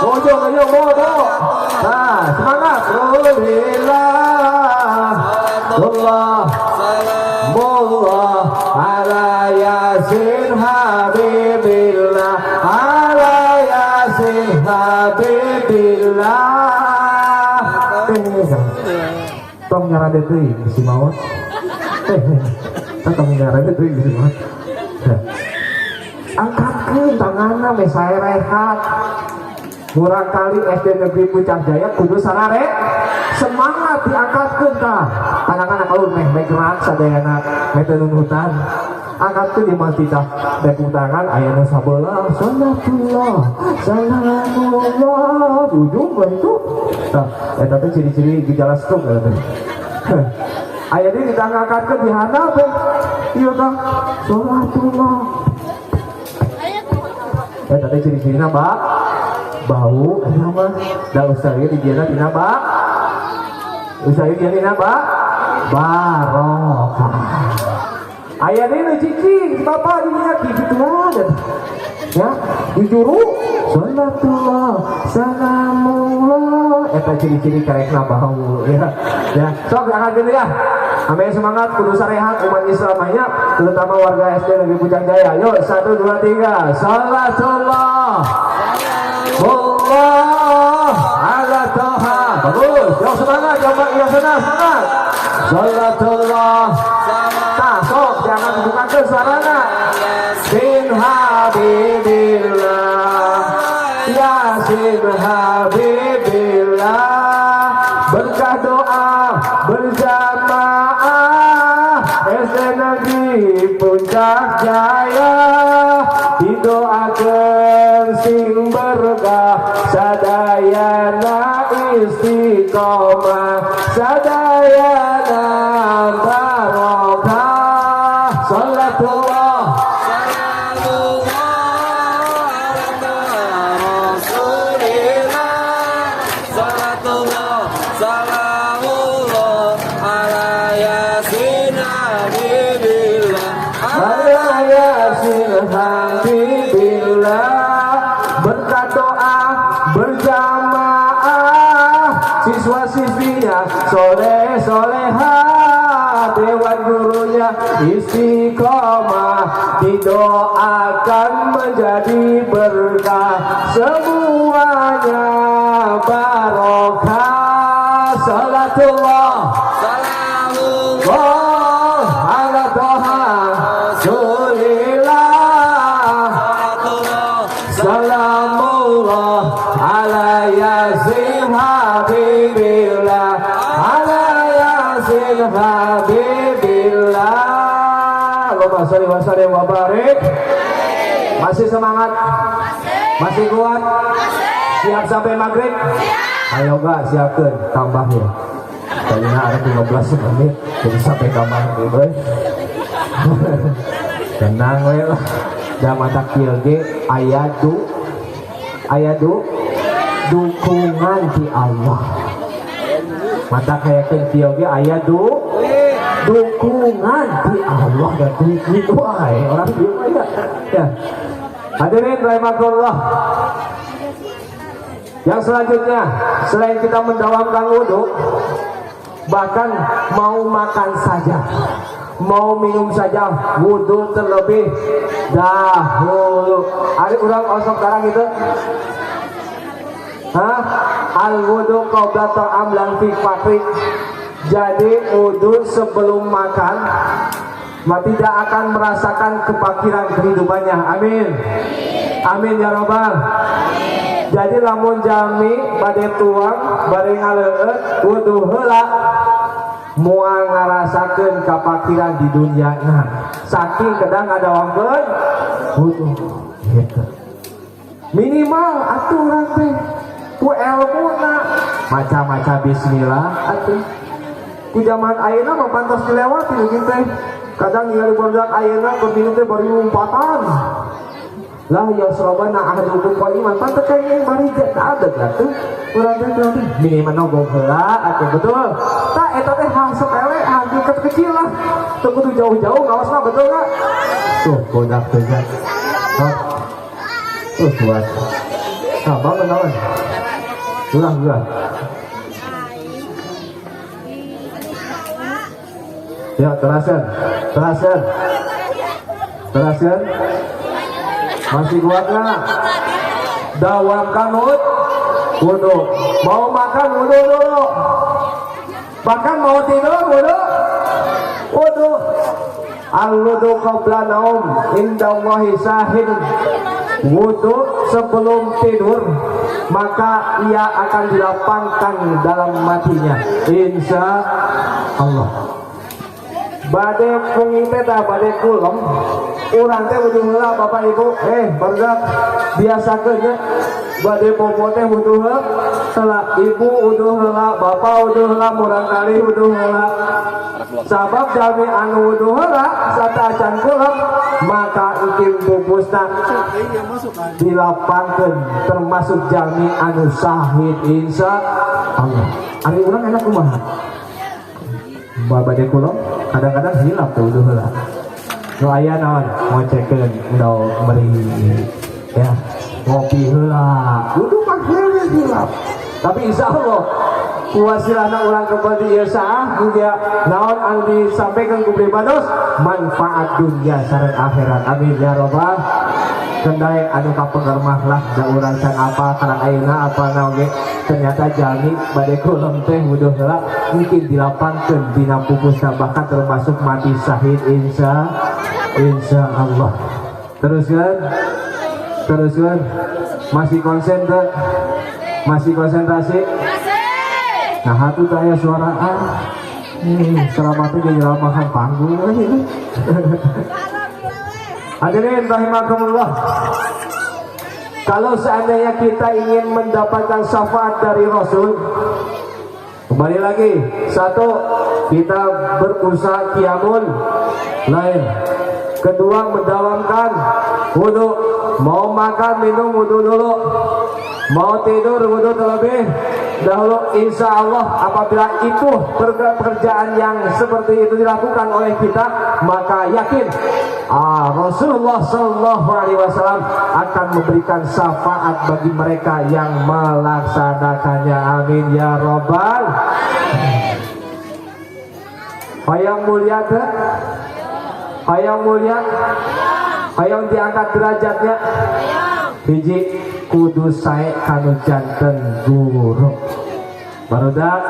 Speaker 2: Ujung bodo. Nah, semangat. Lillah Allah mullah ala yasin habibillah ala yasin habibillah. Tong nyarade teuing si maot. Tong nyarade teuing si maot. Angkatkeun tanganna we sae rehat. Murang kali SD Negeri Puncak Jaya kudu sarare semangat diangkatkeun tah. Anak-anak kalau meh gerak sadayana meh teu nunutan. Angkatkeun di masjid tah tepuk tangan aya nu sabeula salatullah salamullah ujung itu. Tah eta teh ciri-ciri gejala stroke eta teh. Aya deui ditangangkatkeun di handap teh. Ieu tah salatullah. Eta teh ciri-cirina Mbak. Bau nama da usahanya di diana tina ba usahanya di diana ba barokah aya deui nu cicing bapak dinya kitu aja ya dijuru salatullah salamullah eta ciri-ciri karekna bau ya sok angkat ya. Amin semangat kudu sarehat umat Islam banyak terutama warga SD Negeri Puncak Jaya. Yuk 1 2 3 salatullah Allah ala toha. Bagus, yang semangat, coba yang senang, semangat. Salatullah. Nah, sok, jangan bukan ke suarana. Sin habibillah. Yasin habibillah. Berkah doa berjamaah SD Negeri Puncak Jaya didoakan sadayana istiqomah, sadayana barokah. Salatullah berkat doa berjamaah siswa-siswinya soleh solehah, dewan gurunya istiqomah, didoakan menjadi berkah, semuanya barokah. Salatullah salamullah ala toha Rasulillah, salamullah ala yasin habibillah, ala yasin habibillah. Allahumma sholli wa sallim wa barik. Masih semangat? Masih kuat? Siap sampai maghrib? Ayo gak siapkan tambah ya. Kayaknya ada 15 menit jadi sampai kamar gue. Tenang we lah. Da mata kieu ge aya dukungan di Allah. Mata kayak kieu ge aya dukungan di Allah dan itu orang dieu ya. Hadirin rahimakumullah. Yang selanjutnya, selain kita mendawamkan wudhu, bahkan mau makan saja, mau minum saja, wudhu terlebih dahulu. Ada orang osok sekarang gitu? Al wudhu qabla ta'am lan fi fakri. Jadi wudhu sebelum makan, tidak akan merasakan kefakiran kehidupannya. Amin. Amin ya Rabbal. Jadi lamun jami bade tuang bade ngaleut wudu heula moal ngarasakeun kapakiran di dunia nah saking kedang ngadawamkeun wudu gitu. Minimal aturan teh ku elmuna maca-maca bismillah atuh. Ku zaman ayeuna mah pantos dilewati gitu teh. Kadang ningali budak ayeuna berminum teh bari umpatan. Lah ya serobana ahadukum qaiman pantes kayaknya bari ada tuh urang teh minimal nongkrong heula atuh betul. Tah eta teh hal sepele hal kecil lah. Teu kudu jauh-jauh ngaosna betul enggak? Tuh budak teh kan. Kuat. Nah, bangun bangun. Ulang. Ya, terasan. Masih kuat nggak? Dawamkan wudhu. Mau makan wudhu dulu. Bahkan mau tidur wudhu. Al-wudhu qabla naum indallahi syahid. Wudhu sebelum tidur, maka ia akan dilapangkan dalam matinya. Insya Allah. Bade punging teh dah bade kulem. Urang teh wudu heula Bapak Ibu. Barudak biasakeun nya. Bade popo teh wudu heula. Setelah ibu wudu heula, bapak wudu heula, murang kali wudu heula. Sabab jami anu wudu heula sataacan kulem, maka ikim pupusna dilapangkeun termasuk jami anu syahid insya Allah. Ari urang enak kumaha? Bade kulem kadang-kadang hilap tuh wudu heula. Nu aya naon ngocekeun endau beri ya ngopi heula wudu mah hilap. Tapi insya Allah kuasilahna ulang kembali ieu saah dunia naon anu disampaikan ku pribados manfaat dunia sareng akhirat. Amin ya rabbal. Kendai anu kapengar mah lah da urang can apa karang ayeuna apa naoge ternyata jami bade kulem teh wudu heula mungkin dilapangkeun dina pupusna bahkan termasuk mati syahid insya Allah. Teruskan masih konsentrasi. Nah hatu tanya suaraan selamat itu diramakan panggung. Hadirin rahimakumullah. Kalau seandainya kita ingin mendapatkan syafaat dari Rasul, kembali lagi, satu, kita berusaha qiyamul lail. Kedua, mendawamkan wudu. Mau makan, minum, wudu dulu. Mau tidur, wudu terlebih dahulu. Insya Allah apabila itu pekerjaan yang seperti itu dilakukan oleh kita, maka yakin Rasulullah SAW akan memberikan syafaat bagi mereka yang melaksanakannya. Amin ya robbal. Hayang mulia deh, hayang mulia, hayang diangkat derajatnya. Hiji kudu sae kanu janten guru. Barudak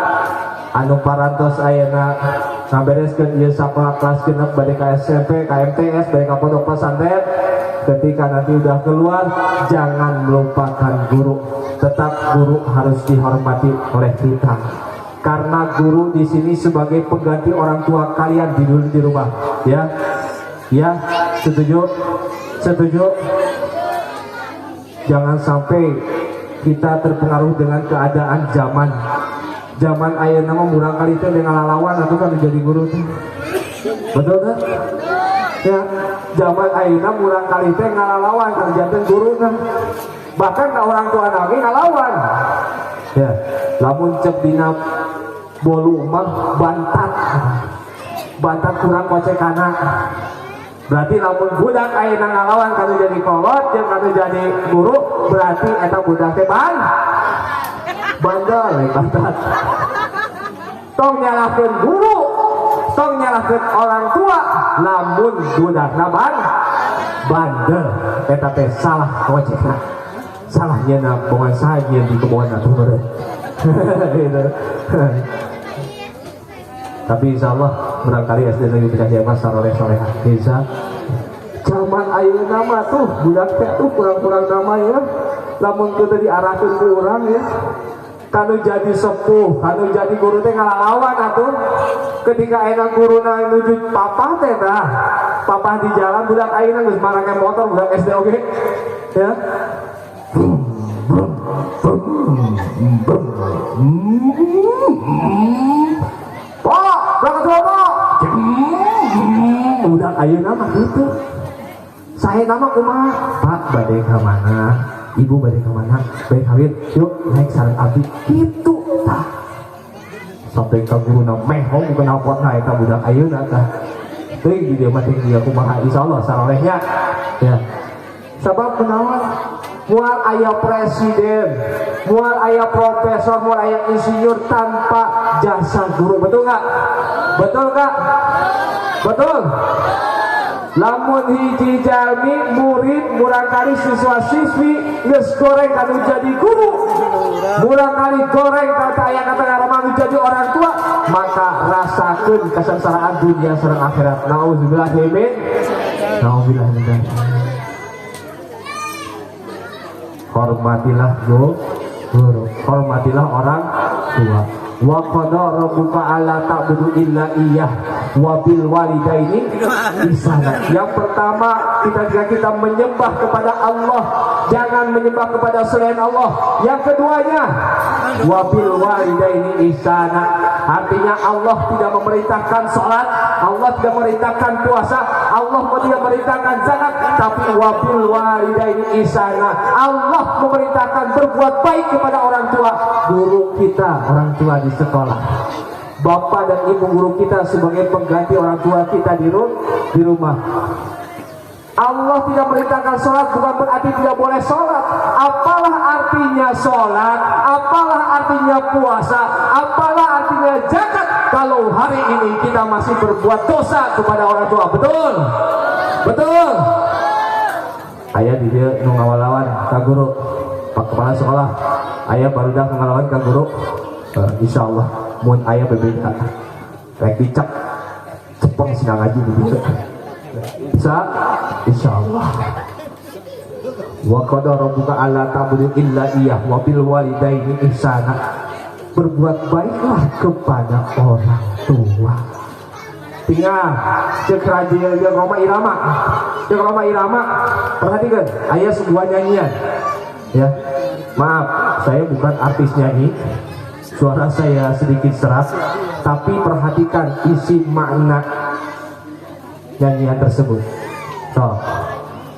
Speaker 2: anu parantos ayeuna ngabereskeun ieu sapola kelas genep bade ka SMP, ka MTS, bade ka pondok pesantren. Ketika nanti udah keluar, jangan melupakan guru. Tetap guru harus dihormati oleh kita. Karena guru di sini sebagai pengganti orang tua kalian di rumah, ya. Ya, setuju? Setuju? Jangan sampai kita terpengaruh dengan keadaan zaman. Zaman ayeuna mah murang kali teh dengan lawan atau kan jadi guru teh. Betul kan? Ya, zaman ayeuna murang kali teh ngalawan kan jadi guru kan. Bahkan orang tua lagi ngalawan. Ya, lamun cek dina bolu mah bantat kurang kocekana. Berarti lamun budak ayeuna ngalawan kanu jadi kolot jeung kanu jadi guru, berarti eta budak teh bandel bantat. Tong nyalahkeun guru, tong nyalahkeun orang tua, lamun budakna bandel, eta teh salah kocekna. Salahnya na bongan saja di kebon atuh beureun. Tapi insya Allah barangkali SD lagi dikasih emas soleh-solehah. Bisa zaman ayeuna mah tuh budak teh tuh kurang-kurang nama ya. Lamun kita diarahkeun ku urang ya, kanu jadi sepuh, kanu jadi guru teh ngalawan atuh. Ketika ayeuna guruna nuju papa teh tah, papa di jalan budak ayeuna geus marake motor budak SD oge. Ya. Pak, berangkat dulu Pak. Udah ayeuna mah gitu. Saya nama kumaha? Pak, bade ka mana? Ibu bade ka mana? Bade kawin. Yuk, naik sareng abdi. Gitu tah. Sampai ka guruna mehong bukan alpot naik ka budak ayeuna tah. Teuing di dieu mah teh dia kumaha insyaallah sarolehnya. Ya. Sabab kunaon? Mual ayah presiden, mual ayah profesor, mual ayah insinyur tanpa jasa guru, betul nggak? Betul nggak? Betul. Lamun hiji jalmi murid murang kali siswa siswi geus goreng kanu jadi guru, murang kali goreng kata ayah kata ngaramanu jadi orang tua, maka rasakeun kesengsaraan dunia sareng akhirat. Nauzubillah min. Nauzubillah min. Hormatilah guru, hormatilah orang tua. Wa qada rabbuka alla ta'budu illa iyyah wa bil walidaini ihsana. Yang pertama, kita menyembah kepada Allah, jangan menyembah kepada selain Allah. Yang keduanya, wa bil walidaini ihsana. Artinya Allah tidak memerintahkan sholat, Allah tidak memerintahkan puasa, Allah tidak memerintahkan zakat, tapi wabil walidaini ihsana. Allah memerintahkan berbuat baik kepada orang tua. Guru kita, orang tua di sekolah, bapak dan ibu guru kita sebagai pengganti orang tua kita di rumah. Allah tidak memerintahkan sholat bukan berarti tidak boleh sholat. Apalah artinya sholat, apalah artinya puasa, apalah artinya zakat kalau hari ini kita masih berbuat dosa kepada orang tua. Betul? Betul? Ayah di dia ngawalawan ka guru, pak kepala sekolah. Ayah barudak ngalawan ka guru. Insya Allah mun ayah berbeda. Rek dicek cepeng sina ngaji di dieu. Bisa? Insyaallah. Wa qada rabbuka alla ta'budu illa iyyah wa bil walidaini ihsana. Berbuat baiklah kepada orang tua. Tinggal cek raja Roma Irama. Cek Roma Irama, perhatikan ayat sebuah nyanyian. Ya, maaf, saya bukan artis nyanyi, suara saya sedikit serak, tapi perhatikan isi makna nyanyian tersebut. So,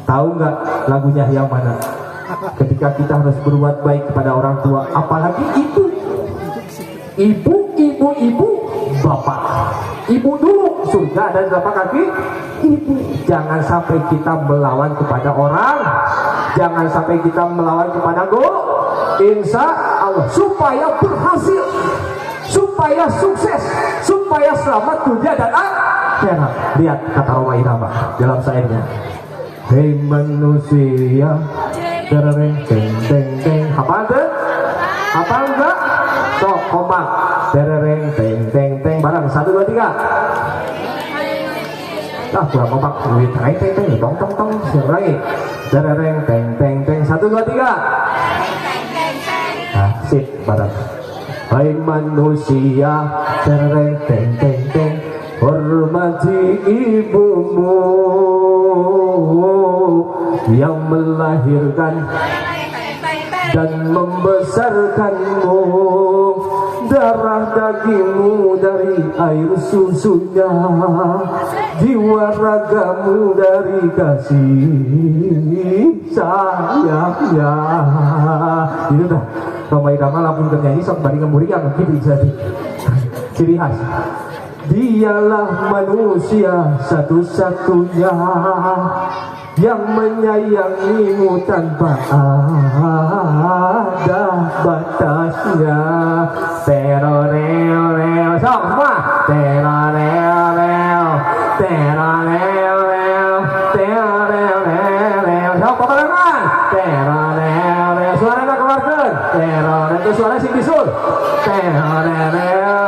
Speaker 2: tahu nggak lagunya yang mana? Ketika kita harus berbuat baik kepada orang tua, apalagi ibu, bapak. Ibu dulu, surga dan telapak kaki ibu. Jangan sampai kita melawan kepada orang, jangan sampai kita melawan kepada insya Allah, supaya berhasil, supaya sukses, supaya selamat dunia dan akhirat. Lihat kata Roma Irama dalam syairnya, hei manusia, tereng teng teng teng. Apa tuh? Apa enggak? Sok kompak, tereng teng teng teng bareng 1 2 3. Kurang kompak, duit teng teng teng, tong tong tong, lagi, tereng teng teng teng 1 2 3. Sip bareng. Hai manusia, tereng teng teng teng, hormati ibumu yang melahirkan dan membesarkanmu, darah dagingmu dari air susunya, jiwa ragamu dari kasih sayangnya. Itu dah Roma Irama lampun penyanyi sok bari ngemuriang gitu jadi ciri khas. Dialah manusia satu-satunya yang menyayangimu tanpa ada batasnya. Teroreo, sok semua. Teroreo, teroreo, teroreo, sok peperangan. Teroreo, suaranya keluarkan. Teroreo itu suara sing bisul. Teroreo,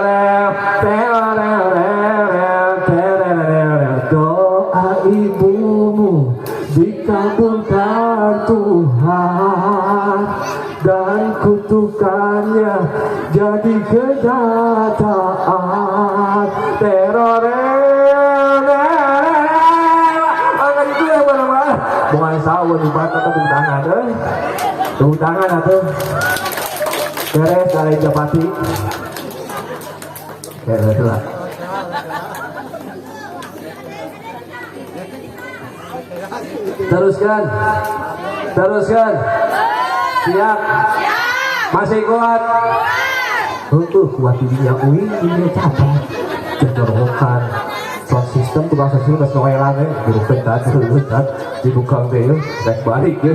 Speaker 2: teroreo, doa ibumu dikabulkan Tuhan dan kutukannya jadi kenyataan. Angkat itu ya mana-mana. Bukan sawah di bata atau tangan deh. Tangan atau beres dari Japati. Beres lah. Teruskan. Siap. Masih kuat. Kuat dirinya ini capek. Jendorokan. Sound system tukang sesuatu nggak sesuai lagi. Buru pentat, dibuka deh. Baik balik ya.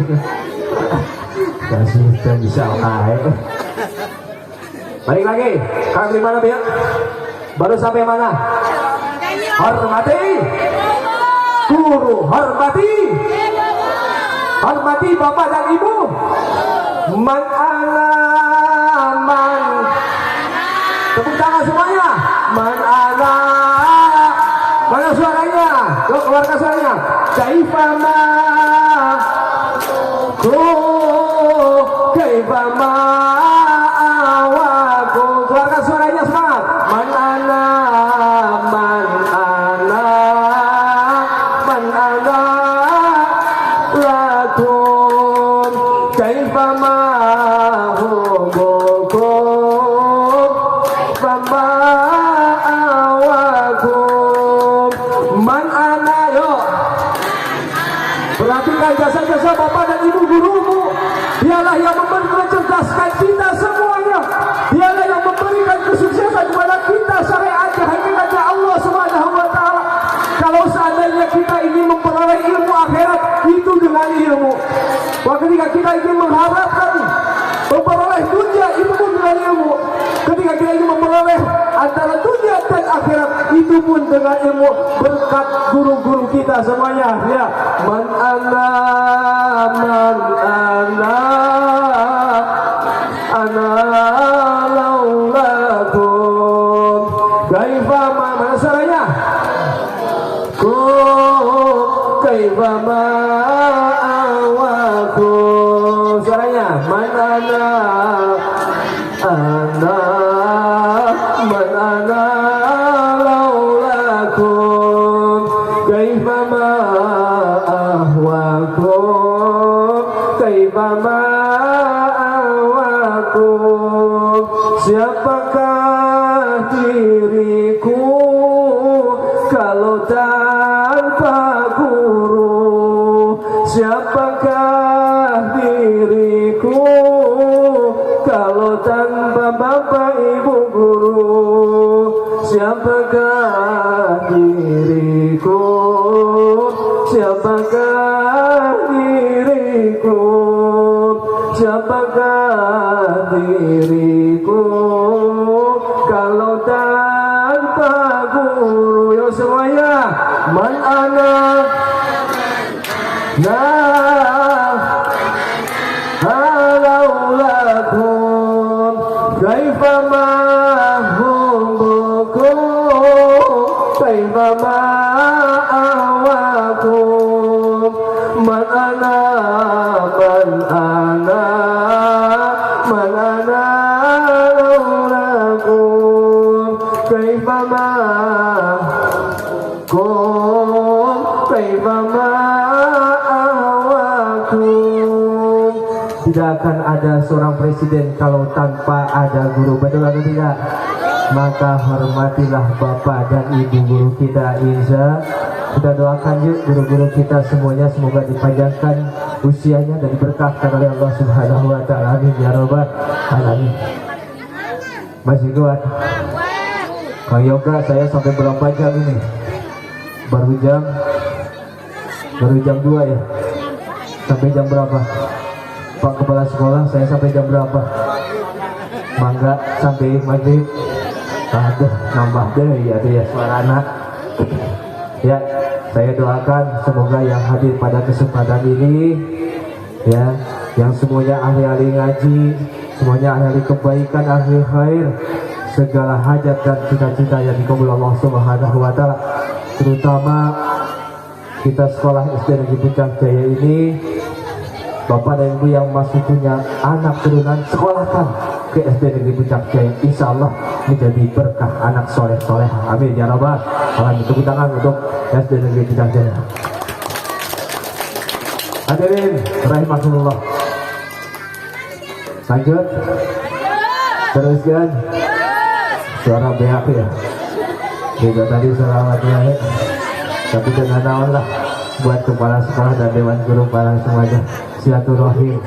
Speaker 2: Dan sistem bisa naik. Balik lagi. Kang di mana ya? Baru sampai mana? Hormati. Guru, hormati bapak dan ibu. Man tepuk tangan semuanya. Man ana, mana suaranya? Yuk keluarkan suaranya. Kaifama awaku. Keluarkan suaranya semangat. Man ana lakum kaifama humukum fama awakum. Man ana, yuk perhatikan jasa-jasa bapak dan ibu gurumu. Dialah yang memberi mencerdaskan kita semuanya. Dialah yang memberikan kesuksesan kepada kita syariatnya hakikatnya Allah Subhanahu wa taala. Kalau seandainya kita ingin memperoleh ilmu akhirat, itu dengan ilmu. Ketika kita ingin mengharapkan memperoleh dunia, itu pun dengan ilmu. Ketika kita ingin memperoleh antara dunia dan akhirat, itu pun dengan ilmu berkat guru-guru kita semuanya. Ya, man ana laulakum kaifama, mana suaranya? Kaifama awakum, suaranya manana laulakum kaifama ahwakum kaifama
Speaker 1: Siapakah diriku kalau tanpa guru? Siapakah diriku kalau tanpa bapak ibu guru? Siapakah diriku? Siapakah diriku? Siapakah diriku kalau tanpa guru? Yo semuanya, man ana nah halaulakum kaifa ma humbukum kaifa ma awakum man ana laulakum kaifa ma tidak akan ada seorang presiden kalau tanpa ada guru, betul atau tidak? Maka hormatilah bapak dan ibu guru kita. Insya kita doakan yuk guru-guru kita semuanya, semoga dipanjangkan usianya dan diberkahkan oleh Allah Subhanahu wa taala. Amin ya rabbal alamin. Masih kuat? Kang Yoga, saya sampai berapa jam ini? Baru jam 2 ya? Sampai jam berapa? Pak Kepala Sekolah, saya sampai jam berapa? Mangga sampai maghrib. Aduh, nambah deh ya suara anak. Ya, saya doakan semoga yang hadir pada kesempatan ini, ya, yang semuanya ahli-ahli ngaji, semuanya ahli kebaikan, ahli khair, segala hajat dan cita-cita yang dikabul Allah Subhanahu wa taala. Terutama kita sekolah SD Negeri Puncak Jaya ini, Bapak dan Ibu yang masih punya anak turunan, sekolahkan ke SD Negeri Puncak Jaya. Insya Allah menjadi berkah anak soleh-soleh. Amin ya rabbal alamin. Tepuk tangan untuk SD Negeri Puncak Jaya. Hadirin rahimakumullah. Lanjut. Teruskan. Suara beak ya. Juga tadi selamatnya ya. Tapi dengan naon lah buat kepala sekolah dan dewan guru para semuanya. Silaturahim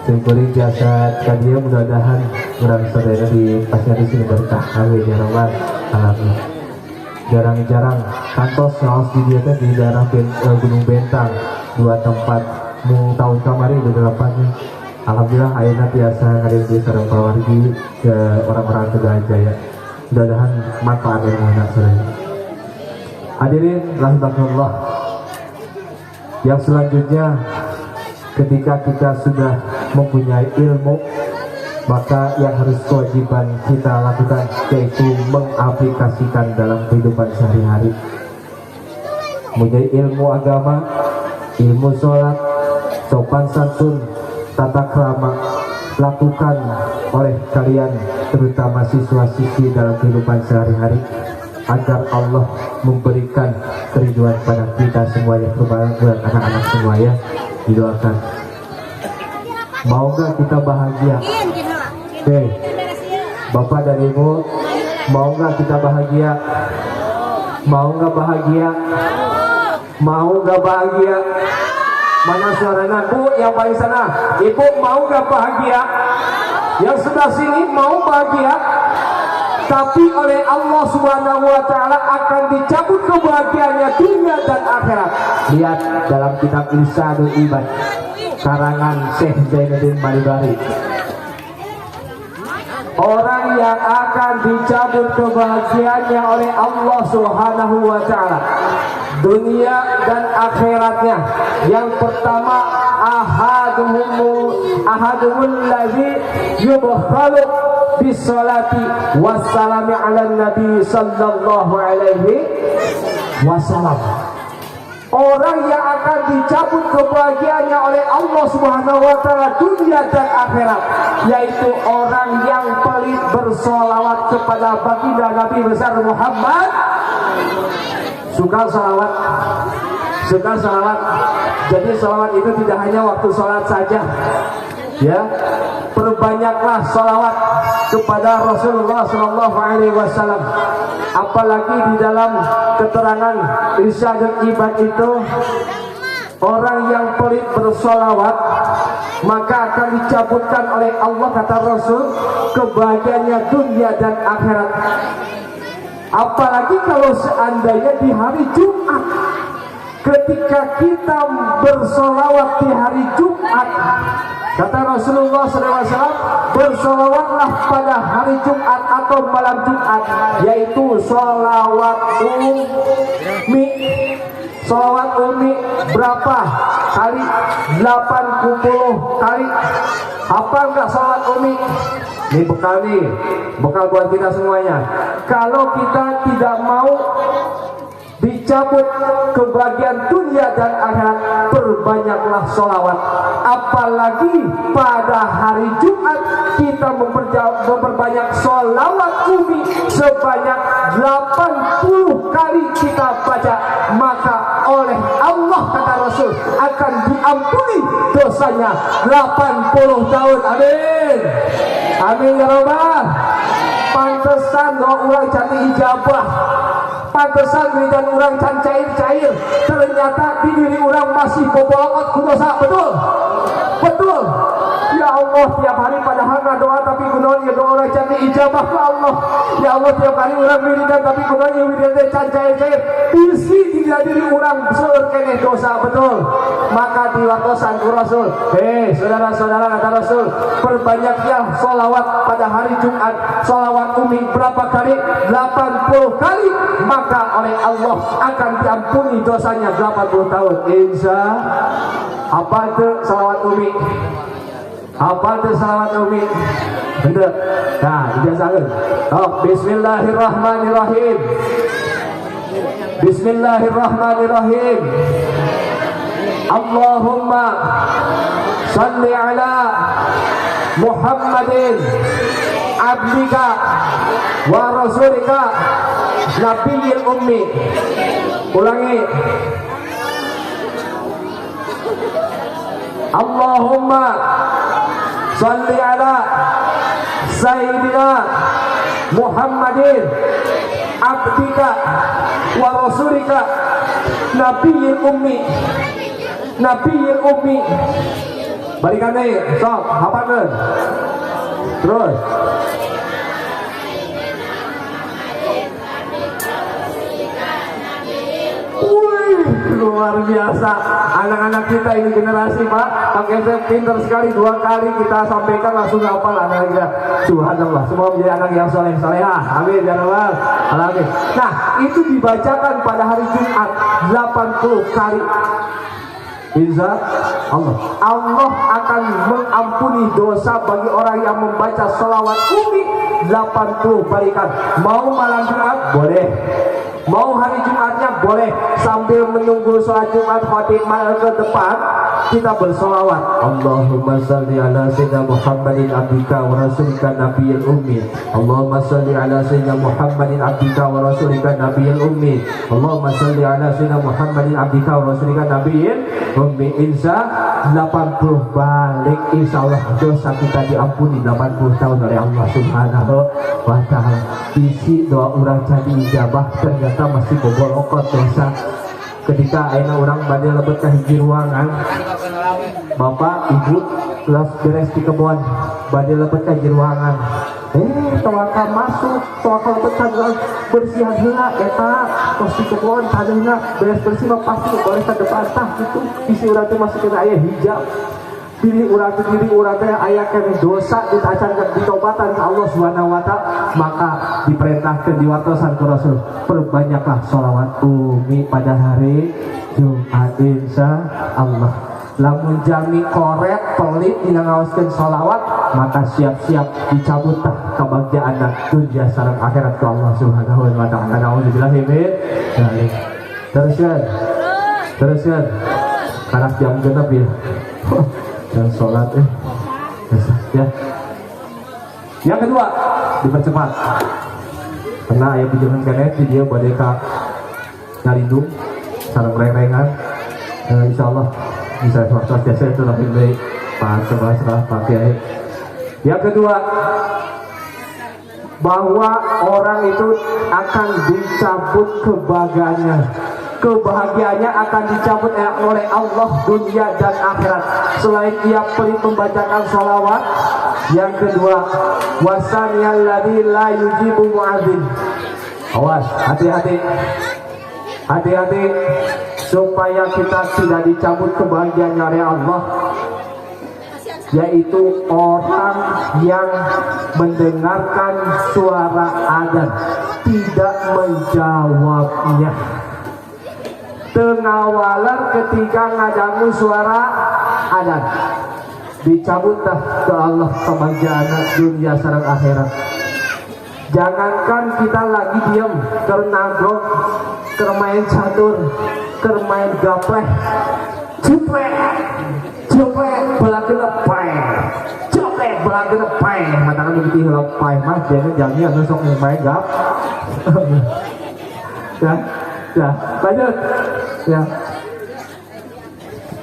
Speaker 1: singkuring jasad kadia, mudah-mudahan kurang saudara di pasnya di sini berkah. Amin ya rabbal alamin. Jarang-jarang kantos ngaos di dia di daerah Gunung Bentang, 2 tempat mung tahun kemarin di delapannya. Alhamdulillah ayeuna biasa ngadir di sareng pawargi ke orang-orang Tegal Jaya. Mudah-mudahan manfaat yang anak saudara. Hadirin rahimakumullah. Yang selanjutnya, ketika kita sudah mempunyai ilmu, maka yang harus kewajiban kita lakukan yaitu mengaplikasikan dalam kehidupan sehari-hari. Mempunyai ilmu agama, ilmu sholat, sopan santun, tata krama, lakukan oleh kalian terutama siswa-siswi dalam kehidupan sehari-hari agar Allah memberikan keriduan pada kita semuanya, terutama buat anak-anak semuanya. Didoakan. Mau gak kita bahagia? Oke, Bapak dan Ibu, mau gak kita bahagia? Mau gak bahagia? Mau gak bahagia? Mana suaranya? Bu, yang paling sana. Ibu, mau gak bahagia? Yang sebelah sini mau bahagia? Tapi oleh Allah Subhanahu wa taala akan dicabut kebahagiaannya dunia dan akhirat. Lihat dalam kitab Irsyadul Ibad karangan Syekh Zainuddin Malibari. Orang yang akan dicabut kebahagiaannya oleh Allah Subhanahu wa taala dunia dan akhiratnya. Yang pertama, ahadumul ladzi yubkhalu bisolati wassalami ala nabi sallallahu alaihi wasallam. Orang yang akan dicabut kebahagiaannya oleh Allah Subhanahu wa taala dunia dan akhirat, yaitu orang yang pelit bersolawat kepada baginda Nabi besar Muhammad. Suka salawat, suka salawat. Jadi salawat itu tidak hanya waktu sholat saja, ya,
Speaker 2: perbanyaklah salawat kepada Rasulullah Sallallahu Alaihi Wasallam. Apalagi di dalam keterangan Irsyadul Ibad itu, orang yang pelit bersolawat maka akan dicabutkan oleh Allah, kata Rasul, kebahagiaannya dunia dan akhirat. Apalagi kalau seandainya di hari Jumat, ketika kita bersolawat di hari Jumat, kata Rasulullah SAW, bersolawatlah pada hari Jumat atau malam Jumat, yaitu solawat umi. Solawat umi berapa kali? 80 kali. Apa enggak solawat umi? Ini bekal buat kita semuanya. Kalau kita tidak mau dicabut kebahagiaan dunia dan akhirat, perbanyaklah solawat. Apalagi pada hari Jumat kita memperbanyak solawat umi sebanyak 80 kali kita baca, maka oleh Allah, kata Rasul, akan diampuni dosanya 80 tahun. Amin. Amin ya Rabbal. Pantesan doa ulang jadi ijabah. Pantesan wiridan orang can cair-cair, ternyata di diri orang masih bobolot dosa. Betul? Betul. Ya Allah, tiap hari padahal doa tapi kunaon ya doa orang can ijabah ke Allah. Ya Allah, tiap hari orang wiridan tapi kunaon ya wiridan can cair-cair, isi di diri orang seueur keneh dosa. Betul? Maka diwatosan ku Rasul, saudara-saudara, kata Rasul, perbanyaknya solawat pada hari Jumat. Solawat umi berapa kali? 80 kali. Maka oleh Allah akan diampuni dosanya 80 tahun. Insya. Apa itu salawat umi? Apa itu salawat umi? Bener. Nah, dibiasakan. Oh, Bismillahirrahmanirrahim. Bismillahirrahmanirrahim. Allahumma salli ala Muhammadin abdika wa rasulika nabiyil ummi. Ulangi. Allahumma salli ala Sayyidina Muhammadin abdika wa rasulika nabiyil ummi. Nabiyil ummi. Balikan nih, sok, hafalkan. Terus. Luar biasa, anak-anak kita ini generasi Pak, pakai pinter sekali, 2 kali kita sampaikan langsung hafal anak kita. Subhanallah, semua menjadi anak yang soleh-solehah. Amin ya rabbal alamin. Nah, itu dibacakan pada hari Jumat 80 kali. Insya Allah, Allah akan mengampuni dosa bagi orang yang membaca sholawat umi 80 balikan. Mau malam Jumat boleh, mau hari Jumatnya boleh, sambil menunggu sholat Jumat khotimah ke depan kita bersolawat. Allahumma salli ala sayyidina Muhammadin abdika wa rasulika nabiyil ummi. Allahumma salli ala sayyidina Muhammadin abdika wa rasulika nabiyil ummi. Allahumma salli ala sayyidina Muhammadin abdika wa rasulika nabiyil ummi. Insya 80 balik, insya Allah dosa kita diampuni 80 tahun oleh Allah Subhanahu wa ta'ala. Isi doa orang jadi ijabah, ternyata masih bobolokot dosa. Ketika aina orang badai lebet ke hiji ruangan, bapak ibu las beres di kebun, badai lebet ke hiji ruangan, tawaka masuk, tawaka lebet ke bersihan heula eta tos di kebun tadina beres bersih mah pasti boleh ke depan tah gitu. Isi urang teh masih kena aya hijab. Diri urang teh aya kene dosa ditacankeun ditobatan ka Allah Subhanahu wa ta'ala, maka diperintahkeun diwatosan ku Rasul, perbanyaklah sholawat umi pada hari Jumat. Insya Allah. Lamun jami koret pelit dina ngaoskeun sholawat, maka siap-siap dicabut tah kebahagiaan dunia sareng akhirat ku Allah Subhanahu wa ta'ala. Nauzubillah min dzalik. Teruskan. Karena jam genep ya. Dan sholat ya. Yang kedua, dipercepat karena ayah bijangan kene dia badeka ngalindung sareng reng-rengan. Insya Allah bisa waktu biasa itu lebih baik Pak Sebelah Pak Kiai. Yang kedua, bahwa orang itu akan dicabut kebahagiaannya akan dicabut oleh Allah dunia dan akhirat selain ia pelit membacakan sholawat. Yang kedua, wasaniyal ladzi la yujibu muadzin. Awas, hati-hati supaya kita tidak dicabut kebahagiaannya oleh Allah, yaitu orang yang mendengarkan suara adzan tidak menjawabnya. Tengawalan ketika ngadangu suara adzan, dicabutlah ke Allah kebahagiaan dunia sareng akhirat. Jangankan kita lagi diam karena grok, kermain catur, kermain gapleh, ceplek belakang lepai, ceplek belakang lepai, matakan begitu lepai mas, jangan nusuk main gap. Ya, lanjut. Ya.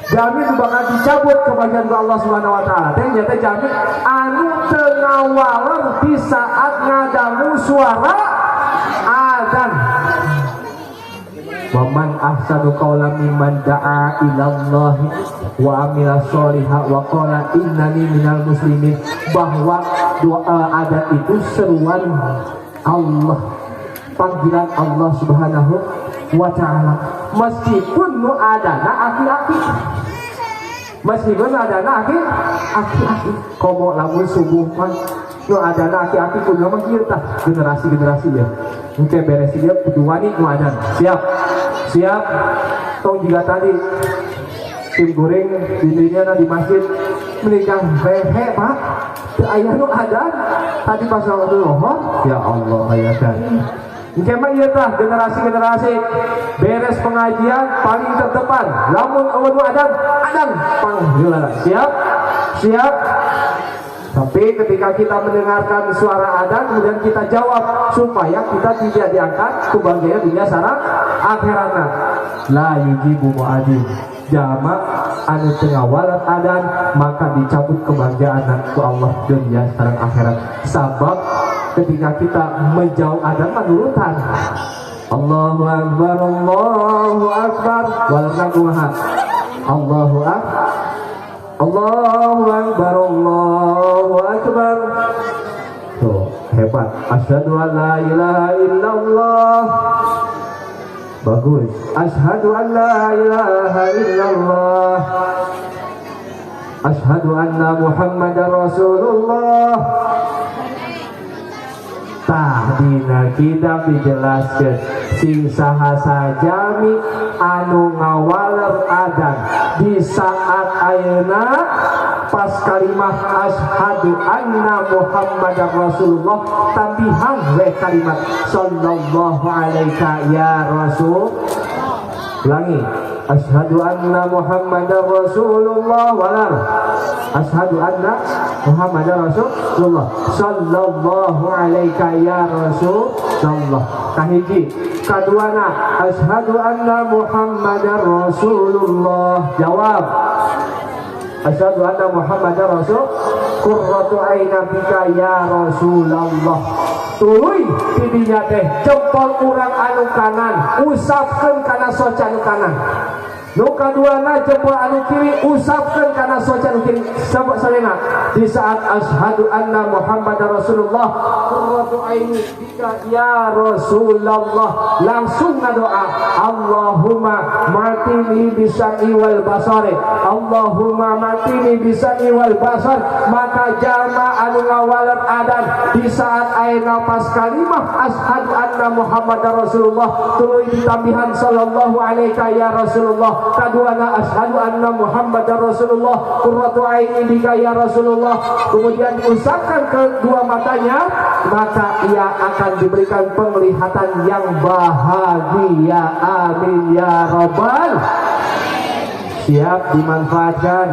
Speaker 2: Jamin bakal dicabut kebahagiaan Allah Subhanahu wa taala. Ternyata jamin anu teu ngawaler di saat ngadangu suara adzan. Wa man ahsanu qawlan mimman da'a ila Allah wa amila sholihan wa qala innani minal muslimin. Bahwa doa adzan itu seruan Allah, panggilan Allah Subhanahu wa ta'ala. Meskipun nu adana aki-aki, komo lamun subuh kan nu adana aki-aki kudu mah kieu tah generasi ya. Engke beres dia kudu wani nu adan. Siap. Tong juga tadi tim goreng dirinya di masjid menikah hehe Pak. Teu aya nu adan. Tadi pas waktu lohor, ya Allah ya kan. Kemana ieu tah generasi beres pengajian paling terdepan. Lamun eueun adan panggilana. Siap. Tapi ketika kita mendengarkan suara adzan kemudian kita jawab supaya kita tidak diangkat kebahagiaan dunia sareng akhiratna. La yujibu muadzin. Jama anu teu ngawalat adzan maka dicabut kebahagiaan ku Allah dunia sareng akhirat. Sabab ketika kita menjauh adzan menurutan Allahu Akbar walau kumaha Allahu Akbar tuh hebat. Asyhadu an la ilaha illallah, bagus. Asyhadu an la ilaha illallah, asyhadu anna Muhammadar Rasulullah. Dina kita dijelaskan sing saha sajami anu ngawaler adzan di saat ayeuna pas kalimah asyhadu anna Muhammadar Rasulullah tambihan we kalimat sallallahu alaika ya Rasul. Ulangi, asyhadu anna Muhammadar Rasulullah walar asyhadu anna Muhammadar Rasulullah sallallahu alaika ya Rasulullah. Kahiji, kaduana asyhadu anna Muhammadar Rasulullah. Jawab, asyhadu anna Muhammadar Rasul. Qurratu aina bika ya Rasulullah. Tuluy tidinya teh jempol urang anu kanan usapkeun kana soca anu kanan. Nu kaduana jempol anu kiri usapkeun kana soca anu kiri. Sabab salena di saat asyhadu anna Muhammadar Rasulullah qurratu aini bika ya Rasulullah langsung ngadoa Allahumma matini bisani wal basari, Allahumma matini bisani wal basar. Maka jama anu ngawalat adzan di saat ayeuna pas kalimah asyhadu anna Muhammadar Rasulullah tuluy ditambihan sallallahu alaika ya Rasulullah. Kaduana asyhadu anna Muhammadar Rasulullah qurratu aini bika ya Rasulullah. Kemudian diusapkan kedua matanya, maka ia akan diberikan penglihatan yang bahagia. Amin ya rabbal. Siap dimanfaatkan,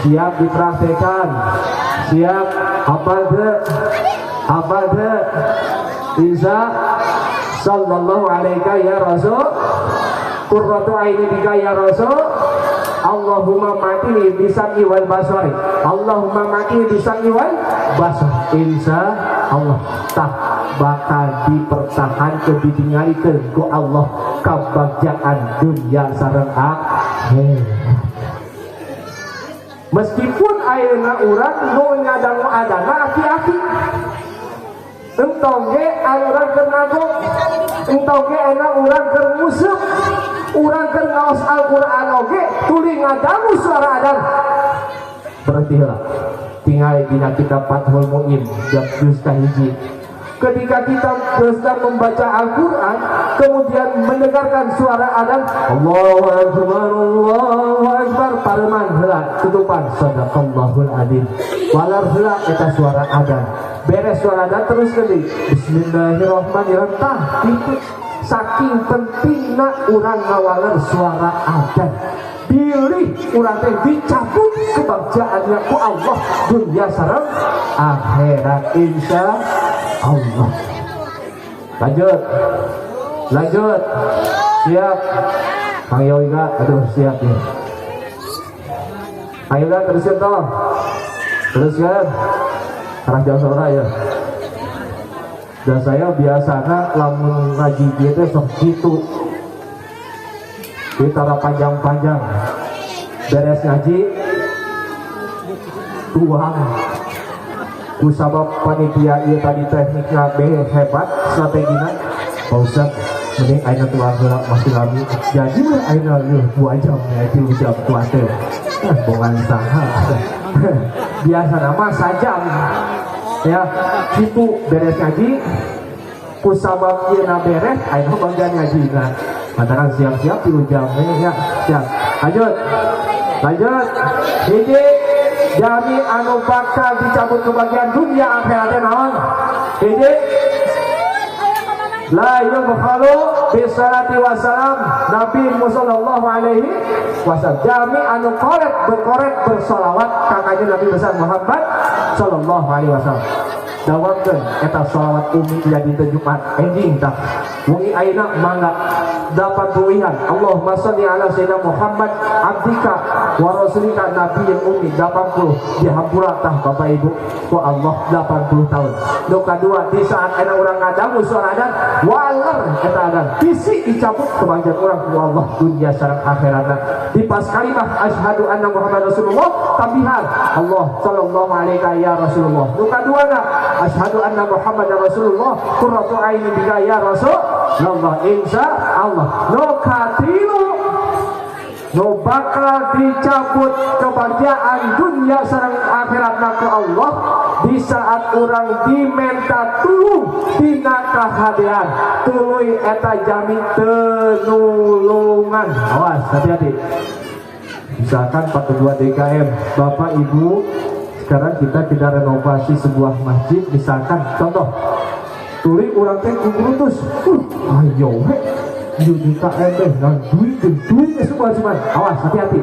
Speaker 2: siap dipraktekan, siap apa deh bisa sallallahu alaika ya Rasul qurratu aini bika ya Rasul Allahumma matini bisam'i wal basari, Allahumma matini bisam'i wal basar. Insya Allah tak bakal dipertahankan ditinggalkan ku Allah kebahagiaan dunia sareng akhir. Meskipun ayeuna urang nu ngadang adana aki-aki, entong ge urang keur nagong, entong ge ana urang keur museup, urang keur ngaos Al-Qur'an oge tuluy ngadangu suara adan. Berarti heula tinggal dina kitab Fathul Muin juz kahiji. Ketika kita sedang membaca Al-Quran, kemudian mendengarkan suara adzan, Allahu Akbar, Allahu Akbar, pareman heula tutupan sadaqallahul adzim. Walar heula eta suara adzan. Beres suara adzan terus deui Bismillahirrahmanirrahim. Tah itu saking pentingna urang ngawaler suara adzan. Pilih urang teh dicabut kebahagiaannya ku Allah dunia sareng akhirat insya Allah. Lanjut siap Kang Yoga, aduh siap ya Kang Yoga, terusin toh teruskan karena jauh suara ya. Dan saya biasanya lamun ngaji gitu sok gitu ditara panjang-panjang beres ngaji tuang kusabab panitia ieu tadi tekniknya hebat strategina Pak Ustaz mending ayeuna tuang heula masih lami jadi ayeuna 2 jam ya 3 jam kuateu bongan saha biasa nama sajam ya kitu beres ngaji kusabab ieu na beres ayeuna banggan ngajina katakan siap-siap 3 jam ya siap lanjut hiji jami anu bakal dicabut kebahagiaan dunia akhiratnya naon hiji la yubkhalu bisalati wassalam Nabi sallallahu alaihi wasallam jami anu berkorek bersolawat kakaknya Nabi besar Muhammad sallallahu alaihi wasallam dawakeun eta sholawat umi jadi Jumat ending tak wengi ayeuna mangga dapat tulihan Allahumma sholli ala sayyidina Muhammad abdika wa rasulika nabi yang umi 80 dihampura tah Bapak Ibu ku Allah 80 tahun. Nu kadua di saat ana urang ngadangu suara adzan waler eta adzan bisi dicabut kebahagiaan urang ku Allah dunia sareng akhiratna di pas kalimah asyhadu anna Muhammad Rasulullah tambihan Allah sallallahu alaihi ya Rasulullah. Nu kaduana asyhadu anna Muhammad Rasulullah qurratu aini bika ya Rasulullah insya Allah. No katilu no bakal dicabut kebahagiaan dunia sareng akhiratna ke Allah di saat orang diminta tulung dina kahadean tuluy eta jami tenulungan. Awas hati-hati. Misalkan 42 DKM Bapak Ibu sekarang kita tidak renovasi sebuah masjid, misalkan contoh tuluy urang teh kurutus ayo juta teh dan duit semua awas hati-hati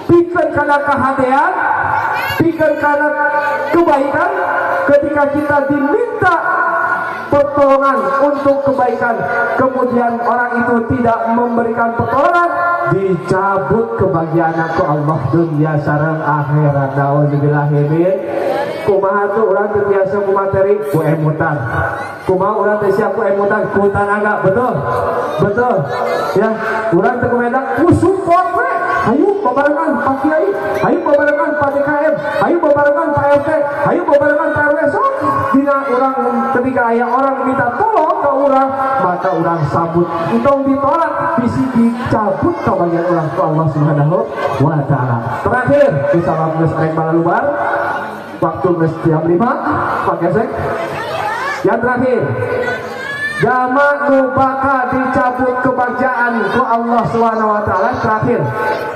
Speaker 2: pikeun kana kahadean pikeun kana kebaikan ketika kita diminta pertolongan untuk kebaikan kemudian orang itu tidak memberikan pertolongan dicabut kebahagiaan ke Allah dunia sareng akhirat. Nauzubillah min kumaha tuh urang teu biasa ku materi ku emutan kumaha urang teh siap ku emutan ku tanaga betul ya urang teh kumedak ku support we hayu babarengan Pak Kiai hayu babarengan Pak DKM hayu babarengan Pak RT hayu babarengan Pak RW sok dina urang ketika aya orang minta tolong ke urang maka urang sambut entong ditolak bisi dicabut kabagian urang ku Allah Subhanahu wa taala. Terakhir insyaallah geus rek balalubar waktu jam 5 Pak Gesek. Yang terakhir jama nu bakal dicabut kebahagiaan ku Allah Subhanahu wa taala. Terakhir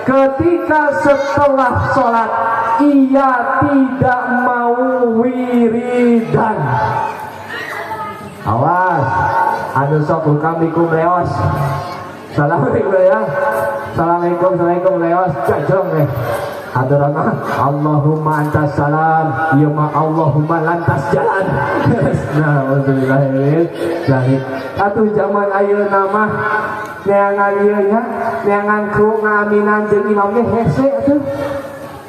Speaker 2: ketika setelah sholat ia tidak mau wiridan. Awas anu sok kami kum leos. Assalamualaikum ya. Assalamualaikum leos jajong deh. Hadrana Allahumma antas salam ya ma Allahumma lantas jalan. Nah alhamdulillah jadi atuh zaman ayeuna mah neangan ieu nya neangan kru ngaminan jeung imam ge hese atuh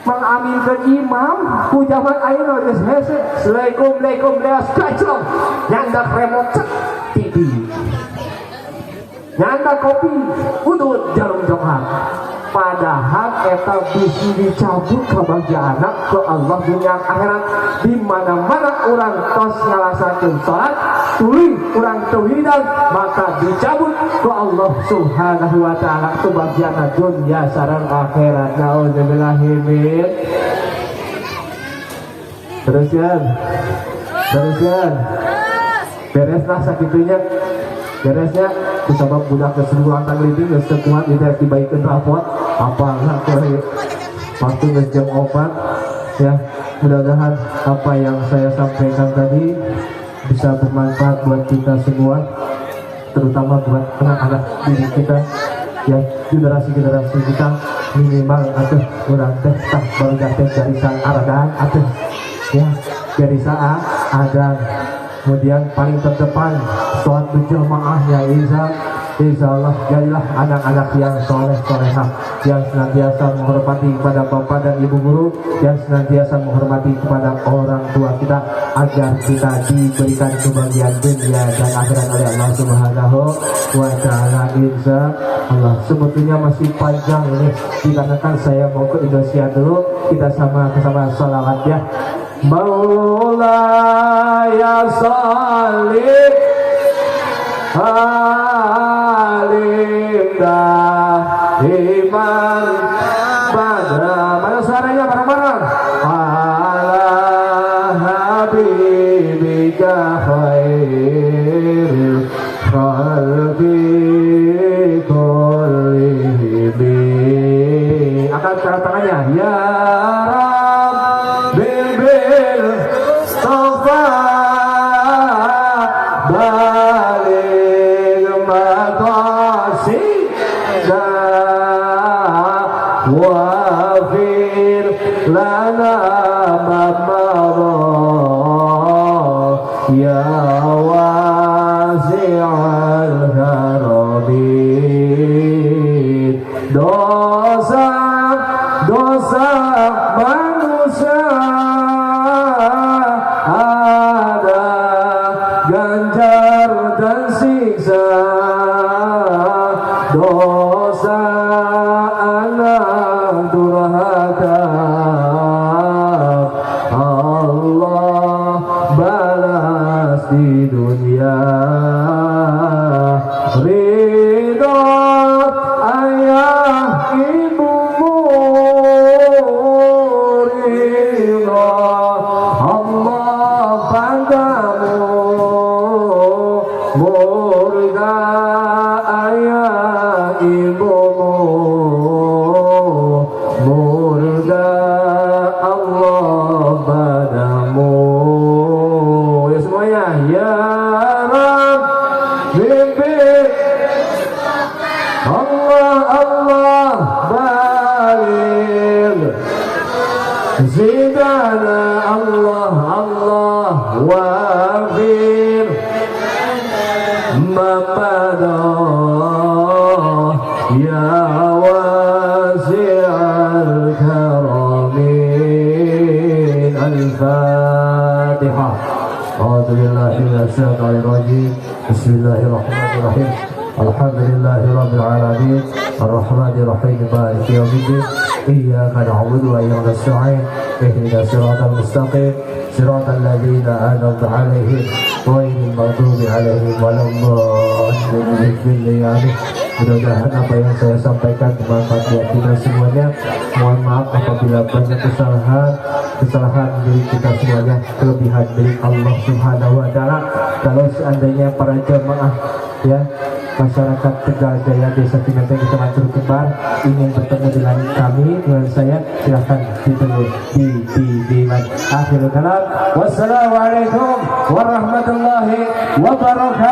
Speaker 2: mengaminkan imam ku zaman ayeuna geus hese assalamualaikum beas kacau nyandak remote cek TV nyandak kopi udut jarum coklat padahal eta bisi dicabut ke bagi anak ke Allah dunia akhirat di mana-mana orang tos ngalasakeun salat tuluy urang tauhidan maka dicabut ke Allah Subhanahu wa taala tu bagian dunia sareng akhirat. Nauzubillah min teruskan bereslah sakitunya beresnya kusabab budak keseluruhan tagliti geus teu kuat ieu teh dibaikeun rapot apa enggak waktu geus jam 4 ya. Mudah-mudahan apa yang saya sampaikan tadi bisa bermanfaat buat kita semua, terutama buat anak-anak didik kita ya, generasi-generasi kita minimal atuh urang teh tah baru teh garisan aradan atuh ya, garisan adan. Kemudian paling terdepan sholat berjamaah ya insya Allah jadilah anak-anak yang soleh-solehah yang senantiasa menghormati kepada bapak dan ibu guru, yang senantiasa menghormati kepada orang tua kita, agar kita diberikan kebahagiaan dunia dan akhirat oleh Allah Subhanahu wa taala. Insya Allah sebetulnya masih panjang ini dikarenakan saya mau ke Indonesia dulu. Kita sama-sama salawat ya. Maulaya salli alimda iman pada mana suaranya bareng-bareng ala habibika khairil khalqi kullihim. Angkat cara tangannya ya wafir lana mamara ya wasi'al harabin. Dosa manusia ada ganjar dan siksa, dosa anak durhaka Allah balas di dunia. Ridho ayah ibumu ridho Allah padamu, murga ayah ibumu murga Allah padamu. Ya semuanya ya Rabb bimbing Allah baligh zidana Allah wafir mapadah ya wasi'al karamin. Al-Fatihah. A'udzu billahi minasyaitonir rajim. Bismillahirrahmanirrahim. Alhamdulillahirabbil alamin. Arrahmanir rahim. Maliki yaumiddin. Iyyaka na'budu wa iyyaka nasta'in. Ihdinas siratal mustaqim. Siratal ladzina an'amta 'alaihim ghairil maghdubi 'alaihim waladdallin. Mudah-mudahan apa yang saya sampaikan bermanfaat buat kita semuanya. Mohon maaf apabila banyak kesalahan diri kita semuanya, kelebihan dari Allah Subhanahu wa taala. Kalau seandainya para jemaah ya masyarakat Tegal Jaya Desa Cimenteng Kecamatan Kembar ingin bertemu dengan saya, silahkan ditunggu di akhir kalam. Wassalamualaikum warahmatullahi wabarakatuh.